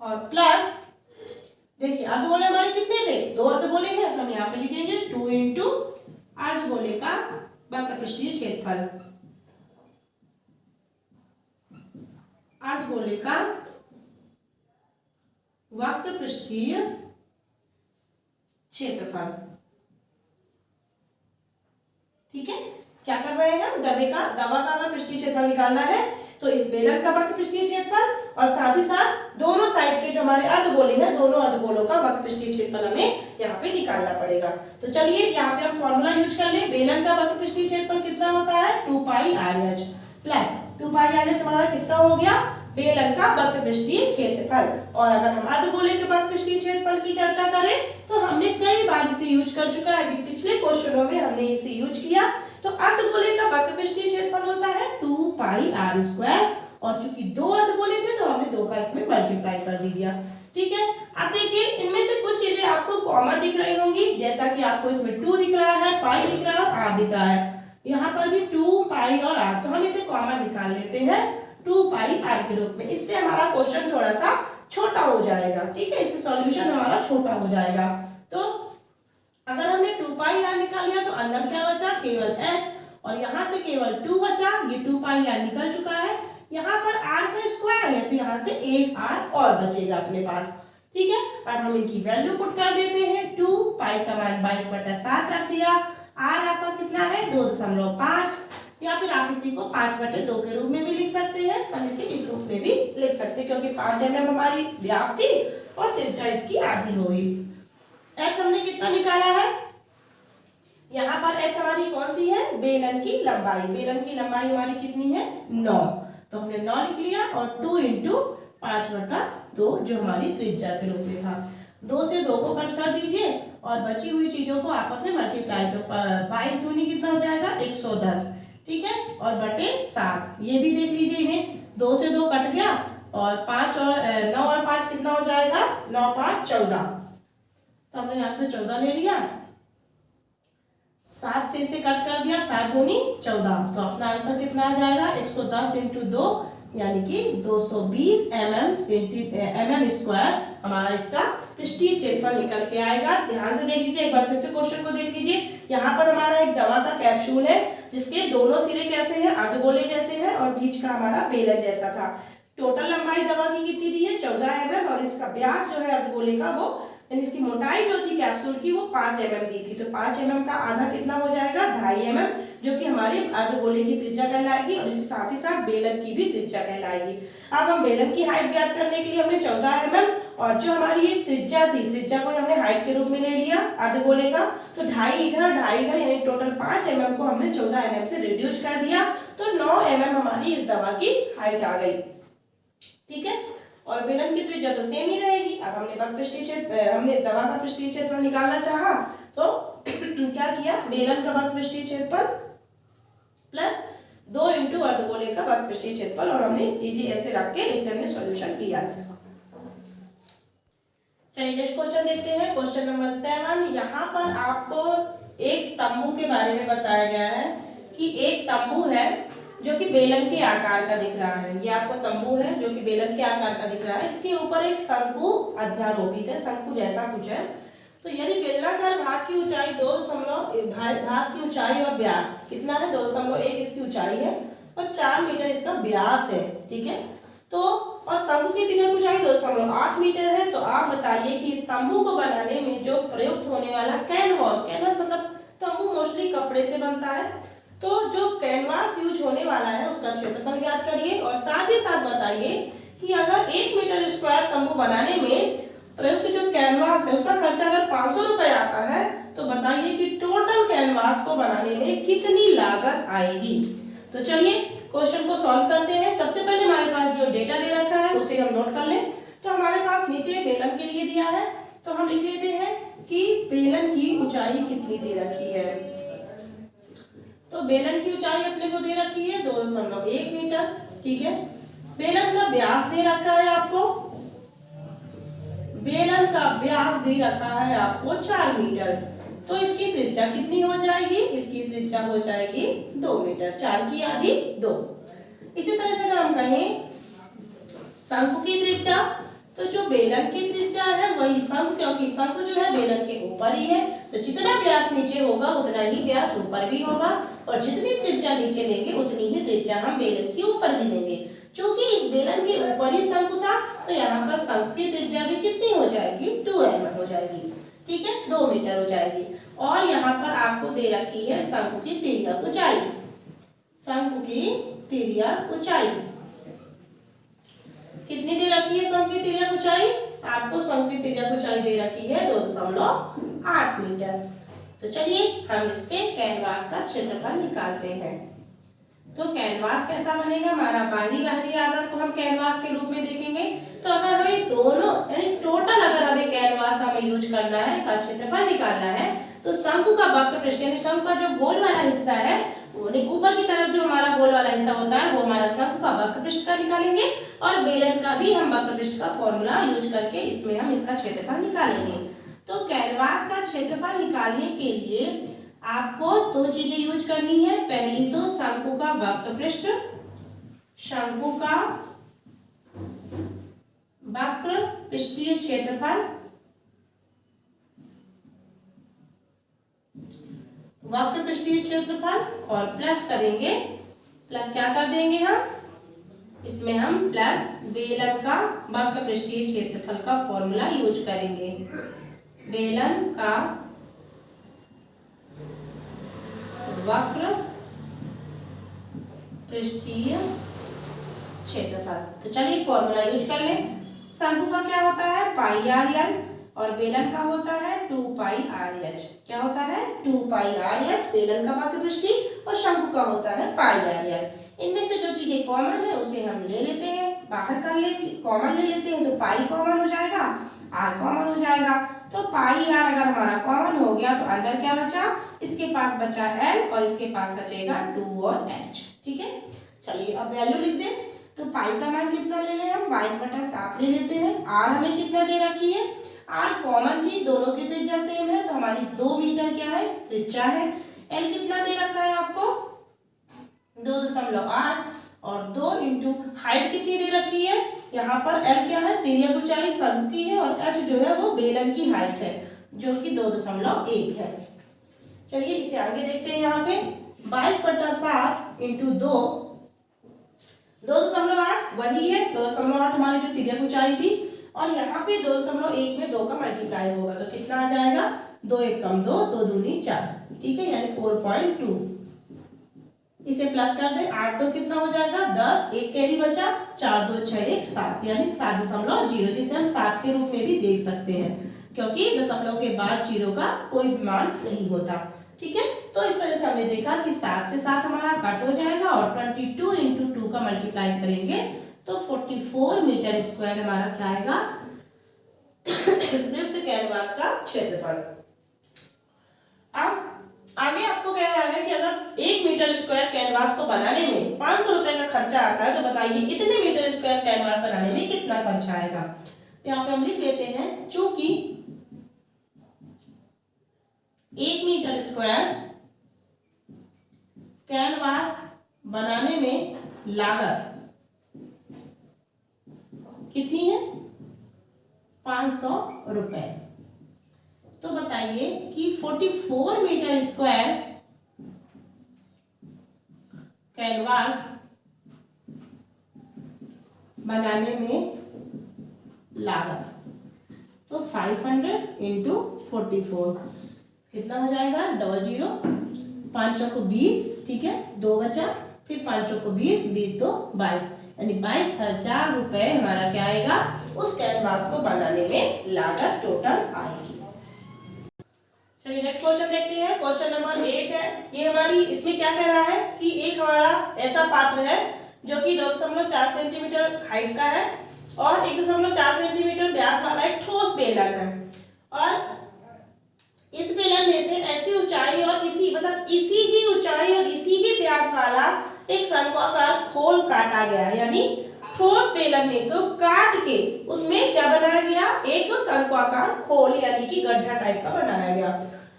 और प्लस देखिए अर्धगोले हमारे कितने थे, 2 अर्धगोले हैं, तो हम यहाँ पे लिखेंगे 2 इंटू अर्धगोले का वक्र पृष्ठीय क्षेत्रफल, अर्धगोले का वक्र पृष्ठीय क्षेत्रफल। ठीक है, क्या कर रहे हैं हम, दवा का पृष्ठीय क्षेत्रफल निकालना है। तो इस बेलन का वक्र पृष्ठीय क्षेत्रफल और साथ ही साथ दोनों साइड के जो हमारे अर्धगोले हैं, दोनों अर्धगोलों का वक्र पृष्ठीय क्षेत्रफल हमें यहाँ पे निकालना पड़ेगा। तो चलिए यहाँ पे हम फॉर्मूला यूज कर लें। बेलन का वक्र पृष्ठीय क्षेत्रफल कितना होता है, 2πRh प्लस 2πRh हमारा किसका हो गया, बेलन का वक्र पृष्ठीय क्षेत्रफल। और अगर हम अर्धगोले के वक्र पृष्ठीय क्षेत्रफल की चर्चा करें तो हमने कई बार इसे यूज कर चुका है, अभी पिछले क्वेश्चनों में हमने इसे यूज किया। तो अर्धगोले का वक्र पृष्ठीय क्षेत्रफल होता है 2πr², और चूंकि 2 अर्धगोले थे तो हमने 2 का इसमें मल्टीप्लाई कर दिया। ठीक है, अब देखिए इनमें से कुछ चीजें आपको कॉमन दिख रही होंगी, जैसा कि आपको इसमें 2 दिख रहा है, पाई दिख रहा है और r दिख रहा है। यहाँ पर भी 2 पाई और r, तो हम इसे कॉमन निकाल लेते हैं 2πr के रूप में। इससे हमारा क्वेश्चन थोड़ा सा छोटा हो जाएगा। ठीक है, इससे सॉल्यूशन हमारा छोटा हो जाएगा। तो अगर हमने 2πr निकाल लिया तो अंदर क्या बचा, केवल h, और यहाँ से केवल 2 बचा, ये 2πr निकल चुका है। यहाँ पर r का स्क्वायर है तो यहाँ से एक r और बचेगा अपने पास। ठीक है, अब हम इनकी वैल्यू पुट कर देते हैं। 2 पाई का मान 22/7 रख दिया, r आपका कितना है 2.5, या फिर आप इसी को 5/2 के रूप में भी लिख सकते हैं। हम इसे इस रूप में भी लिख सकते हैं क्योंकि 5 mm हमारी व्यास थी और त्रिज्या इसकी आधी होगी। h हमने कितना निकाला है, यहाँ पर h हमारी कौन सी है, बेलन की लंबाई। बेलन की लंबाई हमारी कितनी है 9, तो हमने 9 लिख लिया और 2 इंटू 5/2 जो हमारी त्रिज्या के रूप में था। 2 से 2 को कट कर दीजिए और बची हुई चीजों को आपस में मल्टीप्लाई, तो 22 दूनी कितना हो जाएगा 110। ठीक है, और बटे 7, ये भी देख लीजिए इन्हें, 2 से 2 कट गया और 5 और 9 और 5 कितना हो जाएगा, 9 5 14, तो हमने यहाँ पे 14 ले लिया। 7 से इसे कट कर दिया, 7 दूनी 14, तो अपना आंसर कितना आ जाएगा 110 इंटू 2 यानी कि 220 mm² हमारा इसका पृष्ठीय क्षेत्रफल निकल के आएगा। ध्यान से देख लीजिए, एक बार फिर से क्वेश्चन को देख लीजिए। यहाँ पर हमारा एक दवा का कैप्सूल है जिसके दोनों सिरे कैसे हैं, अर्धगोले जैसे हैं, और बीच का हमारा बेलन जैसा था। टोटल लंबाई दवा की कितनी दी है 14 mm, और इसका व्यास जो है अर्धगोले का वो, यानी इसकी मोटाई जो थी कैप्सूल की वो 5 mm दी थी। तो 5 mm का आधा कितना हो जाएगा 2.5 mm, जो कि हमारे अर्धगोले की त्रिज्या कहलाएगी और इसके साथ ही साथ बेलन की भी त्रिज्या कहलाएगी। अब हम बेलन की हाइट ज्ञात करने के लिए हमने 14 mm और जो हमारी ये त्रिज्या थी, त्रिज्या को हमने हाइट के रूप में ले लिया अर्धगोले का, तो 2.5 इधर 2.5 इधर, यानी टोटल 5 mm को हमने 14 mm से रिड्यूस कर दिया, तो 9 mm हमारी इस दवा की हाइट आ गई। ठीक है, और बेलन की त्रिज्या तो सेम ही रहेगी। अब हमने दवा का पृष्ठीय क्षेत्रफल निकालना चाहा तो क्या किया, बेलन का वक्र पृष्ठीय क्षेत्रफल प्लस 2 इंटू अर्धगोले का वक्र पृष्ठीय क्षेत्रफल, और हमने चीजें ऐसे रख के इसे हमने सॉल्यूशन किया। चलिए नेक्स्ट क्वेश्चन देखते हैं। Question number 7। यहाँ पर आपको एक तंबू के बारे में बताया गया है कि एक तंबू है जो कि बेलन के आकार का दिख रहा है। ये आपको तंबू है जो कि बेलन के आकार का दिख रहा है। इसके ऊपर एक शंकु अध्यारोपित है, शंकु जैसा कुछ है। तो यदि बेलनाकार भाग की ऊंचाई भाग की ऊंचाई और व्यास कितना है, 2.1 इसकी ऊंचाई है और 4 मीटर इसका व्यास है, ठीक है। तो और शंकु की त्रिज्या ऊंचाई 2.8 मीटर है। तो आप बताइए कि इस तंबू को बनाने में जो प्रयुक्त होने वाला कैनवास मतलब तंबू मोस्टली कपड़े से बनता है, तो जो कैनवास यूज होने वाला है उसका क्षेत्रफल ज्ञात करिए। और साथ ही साथ बताइए कि अगर 1 मीटर स्क्वायर तंबू बनाने में प्रयुक्त जो कैनवास है उसका खर्चा अगर 500 रुपए आता है, तो बताइए कि टोटल कैनवास को बनाने में कितनी लागत आएगी। तो चलिए क्वेश्चन को सॉल्व करते हैं। सबसे पहले हमारे पास जो डेटा दे रखा है उसे हम नोट कर लें। तो हमारे पास नीचे बेलन के लिए दिया है, तो हम लिख लेते हैं कि बेलन की ऊंचाई कितनी दे रखी है। तो बेलन की ऊंचाई अपने को दे रखी है 2.1 मीटर, ठीक है। बेलन का व्यास दे रखा है आपको, बेलन का व्यास दे रखा है आपको 4 मीटर। तो इसकी त्रिज्या कितनी हो जाएगी, इसकी त्रिज्या हो जाएगी 2 मीटर, 4 की आधी 2। इसी तरह से अगर हम कहें शंकु की त्रिज्या, तो जो बेलन की त्रिज्या है वही शंकु, क्योंकि शंकु जो है बेलन के ऊपर ही है, तो जितना व्यास नीचे होगा उतना ही व्यास ऊपर भी होगा, और जितनी त्रिज्या नीचे लेंगे उतनी ही त्रिज्या हम बेलन के ऊपर भी लेंगे। चूंकि इस बेलन के ऊपर ही शंकु था, तो यहाँ पर शंकु की त्रिज्या भी कितनी हो जाएगी, 2m हो जाएगी, ठीक है, 2 मीटर हो जाएगी। और यहाँ पर आपको दे रखी है शंकु की तिर्यक ऊंचाई, शंकु की तिर्यक ऊंचाई कितनी दे रखी है, शंकु की तिर्यक ऊंचाई आपको शंकु की तिर्यक ऊंचाई दे रखी है 2.8 मीटर। तो चलिए हम इसके कैनवास का क्षेत्रफल निकालते हैं। तो कैनवास कैसा बनेगा, हमारा बाहरी आवरण को हम कैनवास के रूप में देखेंगे। तो अगर हमें दोनों यानी टोटल अगर हमें कैनवास हमें यूज करना है का क्षेत्रफल निकालना है, तो शंकु का वक्र पृष्ठ यानी शंकु का जो गोल वाला हिस्सा है, ऊपर की तरफ जो हमारा गोल वाला हिस्सा होता है वो हमारा शंकु का वक्र पृष्ठ का निकालेंगे, और बेलन का भी हम वक्र पृष्ठ का फॉर्मूला यूज करके इसमें हम इसका क्षेत्रफल निकालेंगे। तो कैनवास का क्षेत्रफल निकालने के लिए आपको 2 चीजें यूज करनी है। पहली तो शंकु का वक्र पृष्ठ, शंकु का वक्र पृष्ठीय क्षेत्रफल, वक्र पृष्ठीय क्षेत्रफल, और प्लस करेंगे, प्लस क्या कर देंगे हम इसमें, हम प्लस बेलन का वक्र पृष्ठीय क्षेत्रफल का फॉर्मूला यूज करेंगे। बेलन का वक्र पृष्ठीय क्षेत्रफल। तो चलिए फॉर्मूला यूज कर लें। शंकु का क्या होता है, पाई आर एल, और बेलन का होता है 2 पाई आर एच। क्या होता है, 2 पाई आर एच बेलन का वक्र पृष्ठीय, और शंकु का होता है पाई आर एल। इनमें से जो चीजें कॉमन है उसे हम ले लेते हैं, बाहर कर ले कॉमन ले लेते हैं, तो पाई कॉमन हो जाएगा, आर कॉमन हो जाएगा। तो पाई आर अगर हमारा कॉमन हो गया तो अंदर क्या बचा, इसके पास बचा एल और इसके पास बचेगा 2 और एच, ठीक है। चलिए अब वैल्यू लिख दें। तो पाई का मान कितना ले लें हम, 22/7 ले लेते हैं। आर हमें कितना दे रखी है, आर कॉमन थी, दोनों की त्रिज्या सेम है, तो हमारी 2 मीटर क्या है, त्रिज्या है। एल कितना दे रखा है आपको 2.8, और 2 इंटू हाइट कितनी दे रखी है, यहाँ पर एल क्या है, तिर्यक ऊंचाई शंकु की है, और एच जो है वो बेलन की हाइट है जो कि 2.1 है। चलिए इसे आगे देखते हैं। यहाँ पे 22/7 इंटू 2.8 वही है, 2.8 हमारी जो तिर्यक ऊंचाई थी, और यहाँ पे 2.1 में 2 का मल्टीप्लाई होगा तो कितना आ जाएगा, 2 1 कम 2, 2 दूनी 4, ठीक है, यानी 4.2। इसे प्लस कर दे, 8 तो कितना हो जाएगा 10, 1 कैरी बचा, 4 2 6 1 7, यानी 7.0, जिसे हम 7 के रूप में भी देख सकते हैं, क्योंकि दशमलव के बाद 0 का कोई मान नहीं होता, ठीक है। तो इस तरह से हमने देखा कि 7 से 7 हमारा कट हो जाएगा, और 22 इंटू 2 का मल्टीप्लाई करेंगे तो 44 मीटर स्क्वायर हमारा क्या आएगा रिक्त कैनवास का क्षेत्रफल। अब आगे आपको कह रहा है कि अगर 1 मीटर स्क्वायर कैनवास को बनाने में 500 रुपए का खर्चा आता है तो बताइए इतने मीटर स्क्वायर कैनवास बनाने में कितना खर्चा आएगा। यहाँ पे हम लिख लेते हैं, चूंकि 1 मीटर स्क्वायर कैनवास बनाने में लागत कितनी है 500 रुपए, तो बताइए कि 44 मीटर स्क्वायर कैनवास बनाने में लागत, तो 500 इंटू 44 कितना हो जाएगा 00, 5 चौको 20, ठीक है 2 बचा, फिर 5 चौको 20, 20 2 22, यानी 22,000 रुपए हमारा क्या आएगा उस कैनवास को बनाने में लागत टोटल आएगी। चलिए नेक्स्ट क्वेश्चन देखते हैं। क्वेश्चन नंबर 8 है। ये हमारी इसमें क्या कह रहा है कि एक हमारा ऐसा पात्र है जो कि 2.4 सेंटीमीटर हाइट का है और 1.4 सेंटीमीटर व्यास वाला एक ठोस बेलन है, और इस बेलन में से ऐसी ऊंचाई और इसी ही ऊंचाई और इसी ही व्यास वाला एक शंक्वाकार खोल काटा गया है, यानी ठोस बेलन में को काट के उसमें क्या बनाया गया एक शंक्वाकार खोल यानी कि गड्ढा टाइप का बनाया गया।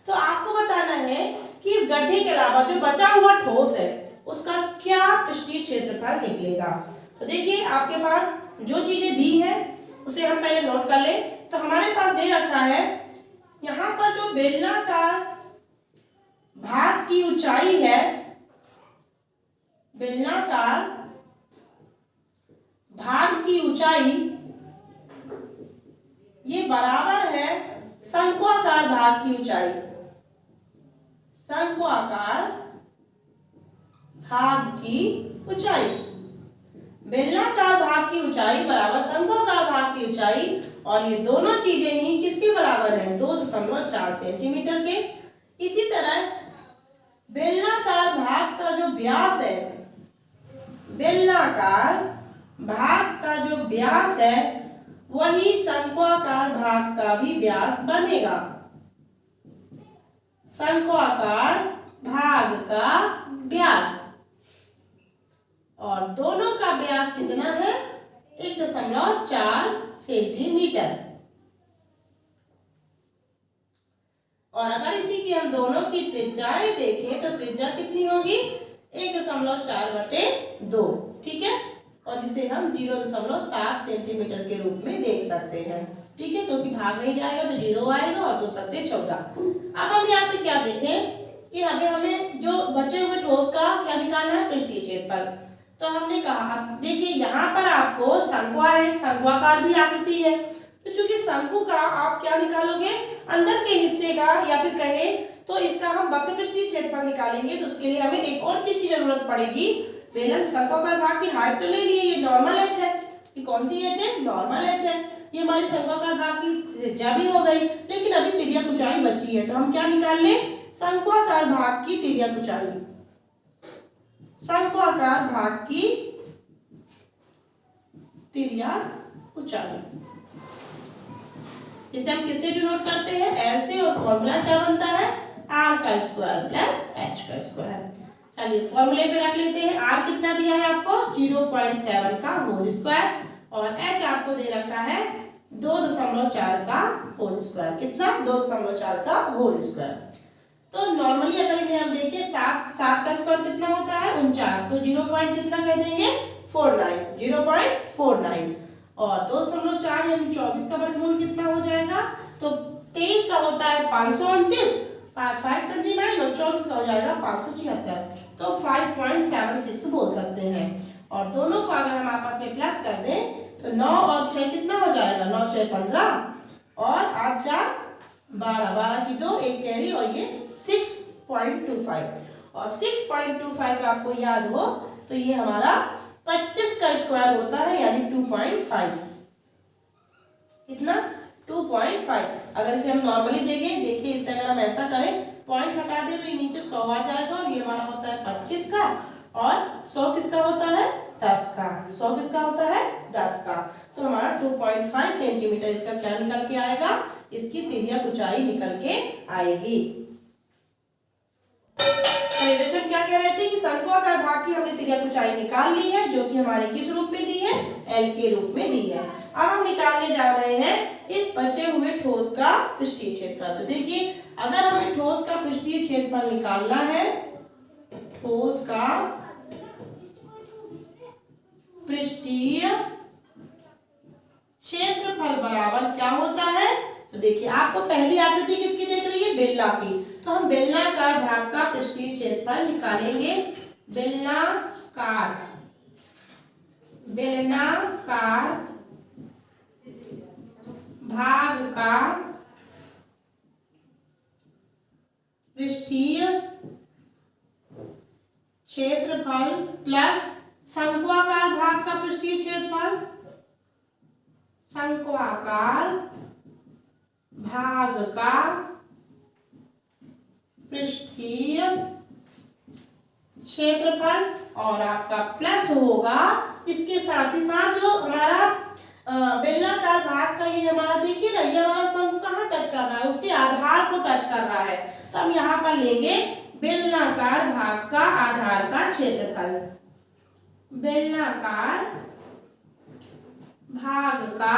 तो आपको बताना है कि इस गड्ढे के अलावा जो बचा हुआ ठोस है उसका क्या पृष्ठीय क्षेत्रफल निकलेगा। तो देखिए आपके पास जो चीजें दी है उसे हम पहले नोट कर ले। तो हमारे पास दे रखा है यहाँ पर जो बेलनाकार भाग की ऊंचाई है, बेलनाकार भाग की ऊंचाई ये बराबर है शंक्वाकार भाग की ऊंचाई, शंक्वाकार भाग की ऊंचाई, बेलनाकार भाग की ऊंचाई बराबर शंक्वाकार भाग की ऊंचाई, और ये दोनों चीजें ही किसके बराबर है 2.4 सेंटीमीटर के। इसी तरह बेलनाकार भाग का जो व्यास है, बेलनाकार भाग का जो व्यास है वही शंक्वाकार भाग का भी व्यास बनेगा, शंक्वाकार भाग का व्यास, और दोनों का व्यास कितना है 1.4 सेंटीमीटर। और अगर इसी की हम दोनों की त्रिज्याएं देखें तो त्रिज्या कितनी होगी 1.4/2, ठीक है, और इसे हम 0.7 सेंटीमीटर के रूप में देख सकते हैं, ठीक है, क्योंकि भाग नहीं जाएगा तो 0 आएगा और 2 सत्ते 14। अब हम यहाँ पे क्या देखें कि हमें जो बचे हुए ठोस का क्या निकालना है पृष्ठीय क्षेत्रफल। तो हमने कहा देखिए यहाँ पर आपको शंक्वा है, शंक्वाकार भी आकृति है, तो चूंकि शंकु का आप क्या निकालोगे अंदर के हिस्से का, या फिर कहे तो इसका हम वक्र पृष्ठीय क्षेत्रफल निकालेंगे। तो उसके लिए हमें एक और चीज की जरूरत पड़ेगी। बेलन शंक्वाकार भाग की हाइट तो ले लिए, ये नॉर्मल एच है, ये कौन सी एच है नॉर्मल एच है, ये हमारी शंक्वाकार भाग की त्रिज्या भी हो गई, लेकिन अभी तिर्यक ऊंचाई बची है, तो हम क्या निकाल लें शंक्वाकार भाग की तिर्यक ऊंचाई, शंक्वाकार भाग की तिर्यक ऊंचाई, इसे हम किससे डिनोट करते हैं एल से, और फॉर्मूला क्या बनता है आर का स्क्वायर प्लस एच का स्क्वायर। चलिए फॉर्मूले पे रख लेते हैं। आर कितना दिया है आपको 0.7 का होल स्क्वायर, और एच आपको दे रखा है 2.4 का होल स्क्वायर, कितना 2.4 का होल स्क्वायर। तो नॉर्मली अगर इन्हें हम देखें 7 का स्क्वायर कितना होता है 49, तो 0 पॉइंट कितना कर देंगे 0.49, और 2.4 यानी 24 का वर्गमूल कितना हो जाएगा, तो 23 का होता है 529, 529 और 24 का हो जाएगा 576, तो 5.76 बोल सकते हैं। और दोनों को अगर हम आपस में प्लस कर दें तो 9 और 6 कितना हो जाएगा 9 6 15 और 8 4 12, 12 की 2 एक कैरी, और ये 6.25, और 6.25 आपको याद हो तो ये हमारा 25 का स्क्वायर होता है, यानी 2.5, कितना 2.5। अगर इसे हम नॉर्मली देखें, देखिए इसे अगर हम ऐसा करें पॉइंट हटा दें तो ये नीचे 100 आ जाएगा, और ये हमारा होता है 25 का, और 100 किसका होता है 10 का। 100 किसका होता है? 10 का। तो हमारा 2.5 सेंटीमीटर इसका क्या निकल के आएगा? इसकी तिर्यक ऊंचाई निकल के आएगी। हम क्या कह रहे थे कि शंक्वाकार भाग की हमने तिर्यक ऊंचाई निकाल ली है, जो कि हमारे किस रूप में दी है? एल के रूप में दी है। अब हम निकालने जा रहे हैं इस बचे हुए ठोस का पृष्ठीय क्षेत्रफल। तो देखिए, अगर हमें ठोस का पृष्ठीय क्षेत्रफल निकालना है, ठोस का पृष्ठीय क्षेत्रफल बराबर क्या होता है? तो देखिए, आपको पहली आकृति किसकी देख रही है? बेलना की। तो हम बेलनाकार भाग का पृष्ठीय क्षेत्रफल निकालेंगे। बेलनाकार भाग का पृष्ठीय क्षेत्रफल प्लस शंक्वाकार भाग का पृष्ठीय क्षेत्रफल, शंक्वाकार भाग का पृष्ठीय क्षेत्रफल, और आपका प्लस होगा इसके साथ ही साथ जो हमारा बेलनाकार भाग का ये हमारा देखिए ना, ये हमारा शंकु कहाँ टच कर रहा है? उसके आधार को टच कर रहा है। तो हम यहाँ पर लेंगे बेलनाकार भाग का आधार का क्षेत्रफल। बेलनाकार भाग का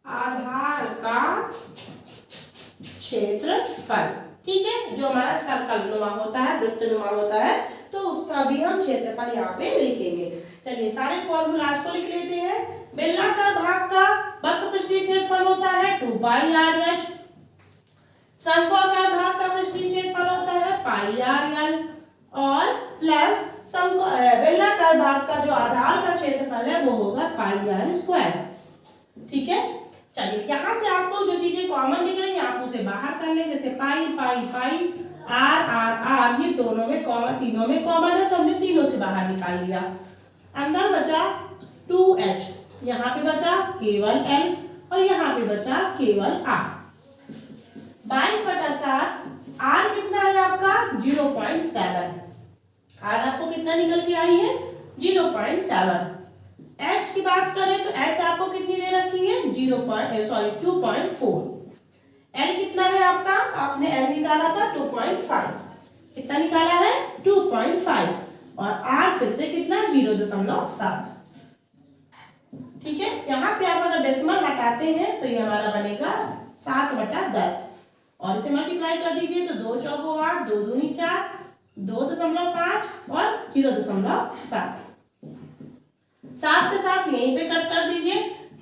आधार का क्षेत्रफल, ठीक है, जो हमारा सर्कल नुमा होता है, वृत्त नुमा होता है, तो उसका भी हम क्षेत्रफल यहाँ पे लिखेंगे। चलिए, सारे फॉर्मूलाज को लिख लेते हैं। बेलनाकार भाग का वक्र पृष्ठीय क्षेत्रफल होता है 2 पाई आर एच, शंक्वाकार भाग का पृष्ठीय क्षेत्रफल होता है पाई आर एल, और प्लस बेलनाकार भाग का जो आधार का क्षेत्रफल है वो होगा पाई आर स्क्वायर। ठीक है, चलिए, यहाँ से आपको जो चीजें कॉमन दिख रही है आप उसे बाहर कर ले, जैसे पाई पाई पाई, आर आर आर, ये दोनों में कॉमन, तीनों में कॉमन है, तो हमने तीनों से बाहर निकाल लिया। अंदर बचा 2h, यहाँ पे बचा केवल l, और यहाँ पे बचा केवल r। 22/7, r कितना है आपका? 0.7। r आपको कितना निकल के आई है? 0.7। h की बात करें तो h आपको कितनी दे रखी है? 2.4। l कितना है आपका? आपने l निकाला था 2.5, कितना निकाला है? 2.5, और r फिर से कितना? 0.7। ठीक है, यहाँ पे आप अगर डेसिमल हटाते हैं तो ये हमारा बनेगा 7/10, और इसे मल्टीप्लाई कर दीजिए तो 2 चौको 8, 2 दूनी 4, 2.5 और 0.7। 7 से 7 यहीं पे कट कर दीजिए,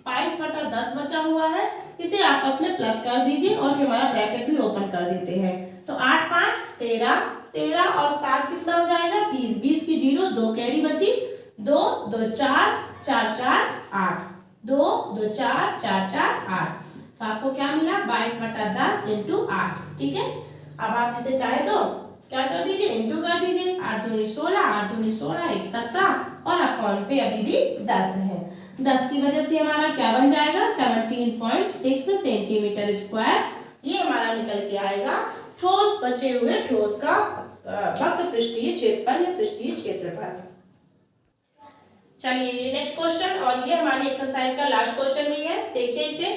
22/10 बचा हुआ है, इसे आपस में प्लस कर दीजिए और ये हमारा ब्रैकेट भी ओपन कर देते हैं। तो 8 5 13, 13 और 7 कितना हो जाएगा? 20, 20 की 0, 2 कैरी बची, 2 2 4 4 4 8, 2 2 4 4 4 8, तो आपको क्या मिला? 22/10 इंटू 8। ठीक है, अब आप इसे चाहे तो क्या कर दीजिए? इंटू कर दीजिए, 8 दूनी 16, 8 दूनी 16, 1 17, और अपॉन पे अभी भी 10 है। 10 की वजह से हमारा क्या बन जाएगा? 17.6 सेंटीमीटर स्क्वायर, ये हमारा निकल के आएगा ठोस बचे हुए ठोस का वक्र पृष्ठीय क्षेत्रफल या पृष्ठीय क्षेत्रफल। चलिए, नेक्स्ट क्वेश्चन, और ये हमारी एक्सरसाइज का लास्ट क्वेश्चन भी है। देखिए इसे,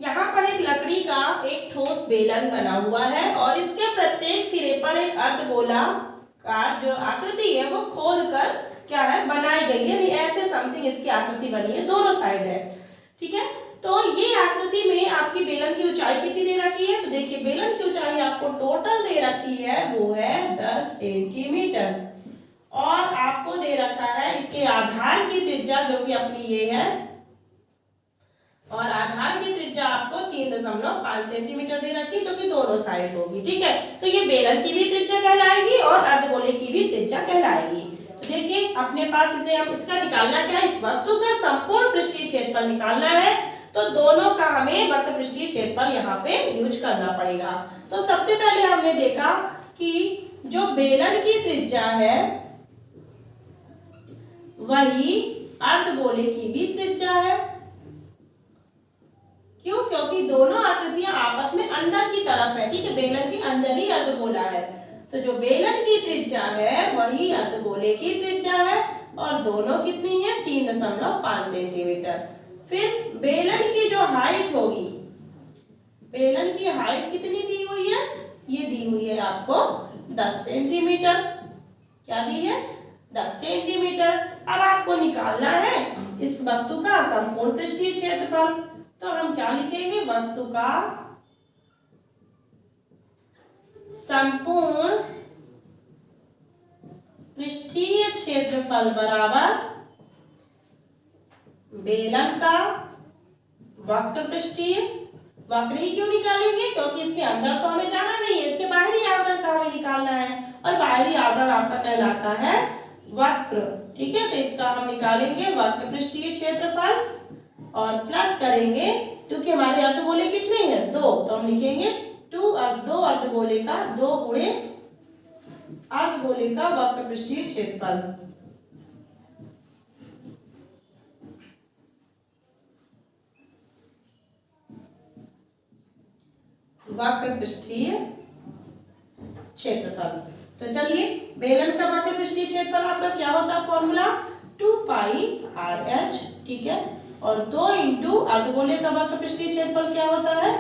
यहाँ पर एक लकड़ी का एक ठोस बेलन बना हुआ है, और इसके प्रत्येक सिरे पर एक अर्धगोलाकार जो आकृति है वो खोद कर क्या है? बनाई गई है, ऐसे समथिंग इसकी आकृति बनी है, दोनों साइड है। ठीक है, तो ये आकृति में आपकी बेलन की ऊंचाई कितनी दे रखी है? तो देखिए, बेलन की ऊंचाई आपको टोटल दे रखी है वो है 10 सेंटीमीटर, और आपको दे रखा है इसके आधार की त्रिज्या जो कि अपनी ये है, और आधार की त्रिज्या आपको 3.5 सेंटीमीटर दे रखी, जो कि दोनों साइड होगी। ठीक है, तो ये बेलन की भी त्रिज्या कहलाएगी और अर्धगोले की भी त्रिज्या कहलाएगी। तो देखिए, अपने पास इसे हम इसका निकालना क्या है? इस वस्तु का संपूर्ण पृष्ठीय क्षेत्रफल निकालना है, तो दोनों का हमें वक्र पृष्ठीय क्षेत्रफल यहाँ पे यूज करना पड़ेगा। तो सबसे पहले हमने देखा कि जो बेलन की त्रिज्या है वही अर्धगोले की भी त्रिज्या है। क्यों? क्योंकि दोनों आकृतियां आपस में अंदर की तरफ है। ठीक है, बेलन के अंदर ही अर्धगोला है, तो जो बेलन की त्रिज्या है वही अर्धगोले की त्रिज्या है, और दोनों कितनी है 3.5 सेंटीमीटर। फिर बेलन की जो हाइट होगी, बेलन की हाइट कितनी दी हुई है, ये दी हुई है आपको 10 सेंटीमीटर। क्या दी है 10 सेंटीमीटर। अब आपको निकालना है इस वस्तु का संपूर्ण पृष्ठीय क्षेत्रफल। तो हम क्या लिखेंगे, वस्तु का संपूर्ण पृष्ठीय क्षेत्रफल बराबर बेलन का वक्र पृष्ठीय। वक्र ही क्यों निकालेंगे, क्योंकि इसके अंदर तो हमें जाना नहीं है, इसके बाहरी आवरण का हमें निकालना है और बाहरी आवरण आपका कहलाता है वक्र। ठीक है, तो इसका हम निकालेंगे वक्र पृष्ठीय क्षेत्रफल और प्लस करेंगे, क्योंकि हमारे अर्धगोले कितने हैं 2, तो हम लिखेंगे 2 अर्धगोले का 2 गुणे अर्धगोले का वक्र पृष्ठीय क्षेत्रफल। वक्र पृष्ठीय क्षेत्रफल। तो चलिए, बेलन का वक्र पृष्ठीय क्षेत्रफल आपका क्या होता है, फॉर्मूला 2 पाई RH। ठीक है, और 2 इंटू अर्धगोले का वक्र पृष्ठीय क्षेत्रफल क्या होता है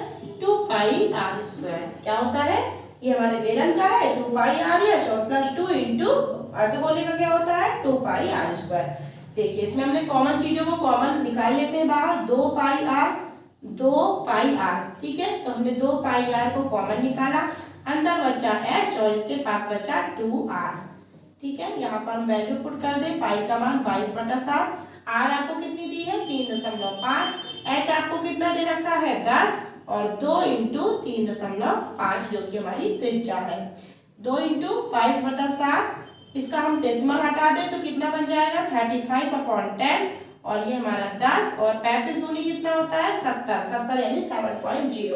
2 पाई R स्क्वायर। क्या होता है, ये हमारे बेलन का है 2 पाई RH और प्लस 2 इंटू अर्धगोले का क्या होता है 2 पाई R स्क्वायर। देखिए, इसमें हमने कॉमन चीजों को कॉमन निकाल लेते हैं बाहर, 2 पाई R। ठीक है, तो हमने 2 पाई R को कॉमन निकाला, अंदर बचा H और इसके पास बचा 2R। ठीक है, यहाँ पर हम वैल्यू पुट कर दें, पाई का मान 22/7, R आपको कितनी दी है 3.5, H आपको कितना दे रखा है 10 और 2 इंटू 3.5 जो कि हमारी त्रिज्या है। 2 इंटू 22/7, इसका हम डेसिमल हटा दें तो कितना बन जाएगा 35/10 और ये हमारा 10 और 35 दूनी कितना होता है 70 यानी 7.0।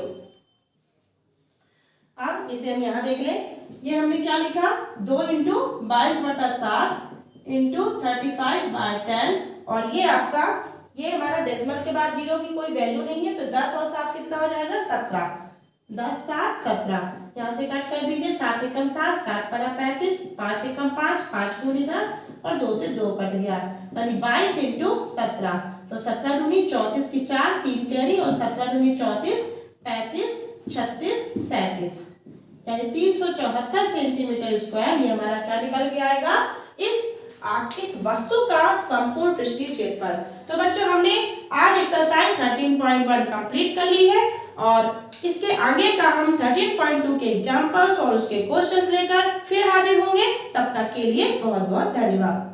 अब इसे हम यहाँ देख लें, ये हमने क्या लिखा 2 इंटू 22/7 इंटू 35/10 और ये आपका, ये हमारा डेसिमल के बाद 0 की कोई वैल्यू नहीं है, तो 10 और 7 कितना हो जाएगा 17। 10 7 17, यहाँ से कट कर दीजिए, 7 एकम 7, 7 परा 35, 5 एकम 5, 5 दूनी 10 और 2 से 2 कट गया, यानी 22 इंटू 17, तो 17 दूनी 34 की 4, 3 कैरी और 17 दूनी 34, 35, 36, 37 यानी 374 सेंटीमीटर स्क्वायर। ये हमारा क्या निकल के आएगा, इस वस्तु का संपूर्ण पृष्ठीय क्षेत्रफल। तो बच्चों, हमने आज एक्सरसाइज 13.1 कंप्लीट कर ली है और इसके आगे का हम 13.2 के एग्जाम्पल्स और उसके क्वेश्चंस लेकर फिर हाजिर होंगे। तब तक के लिए बहुत बहुत धन्यवाद।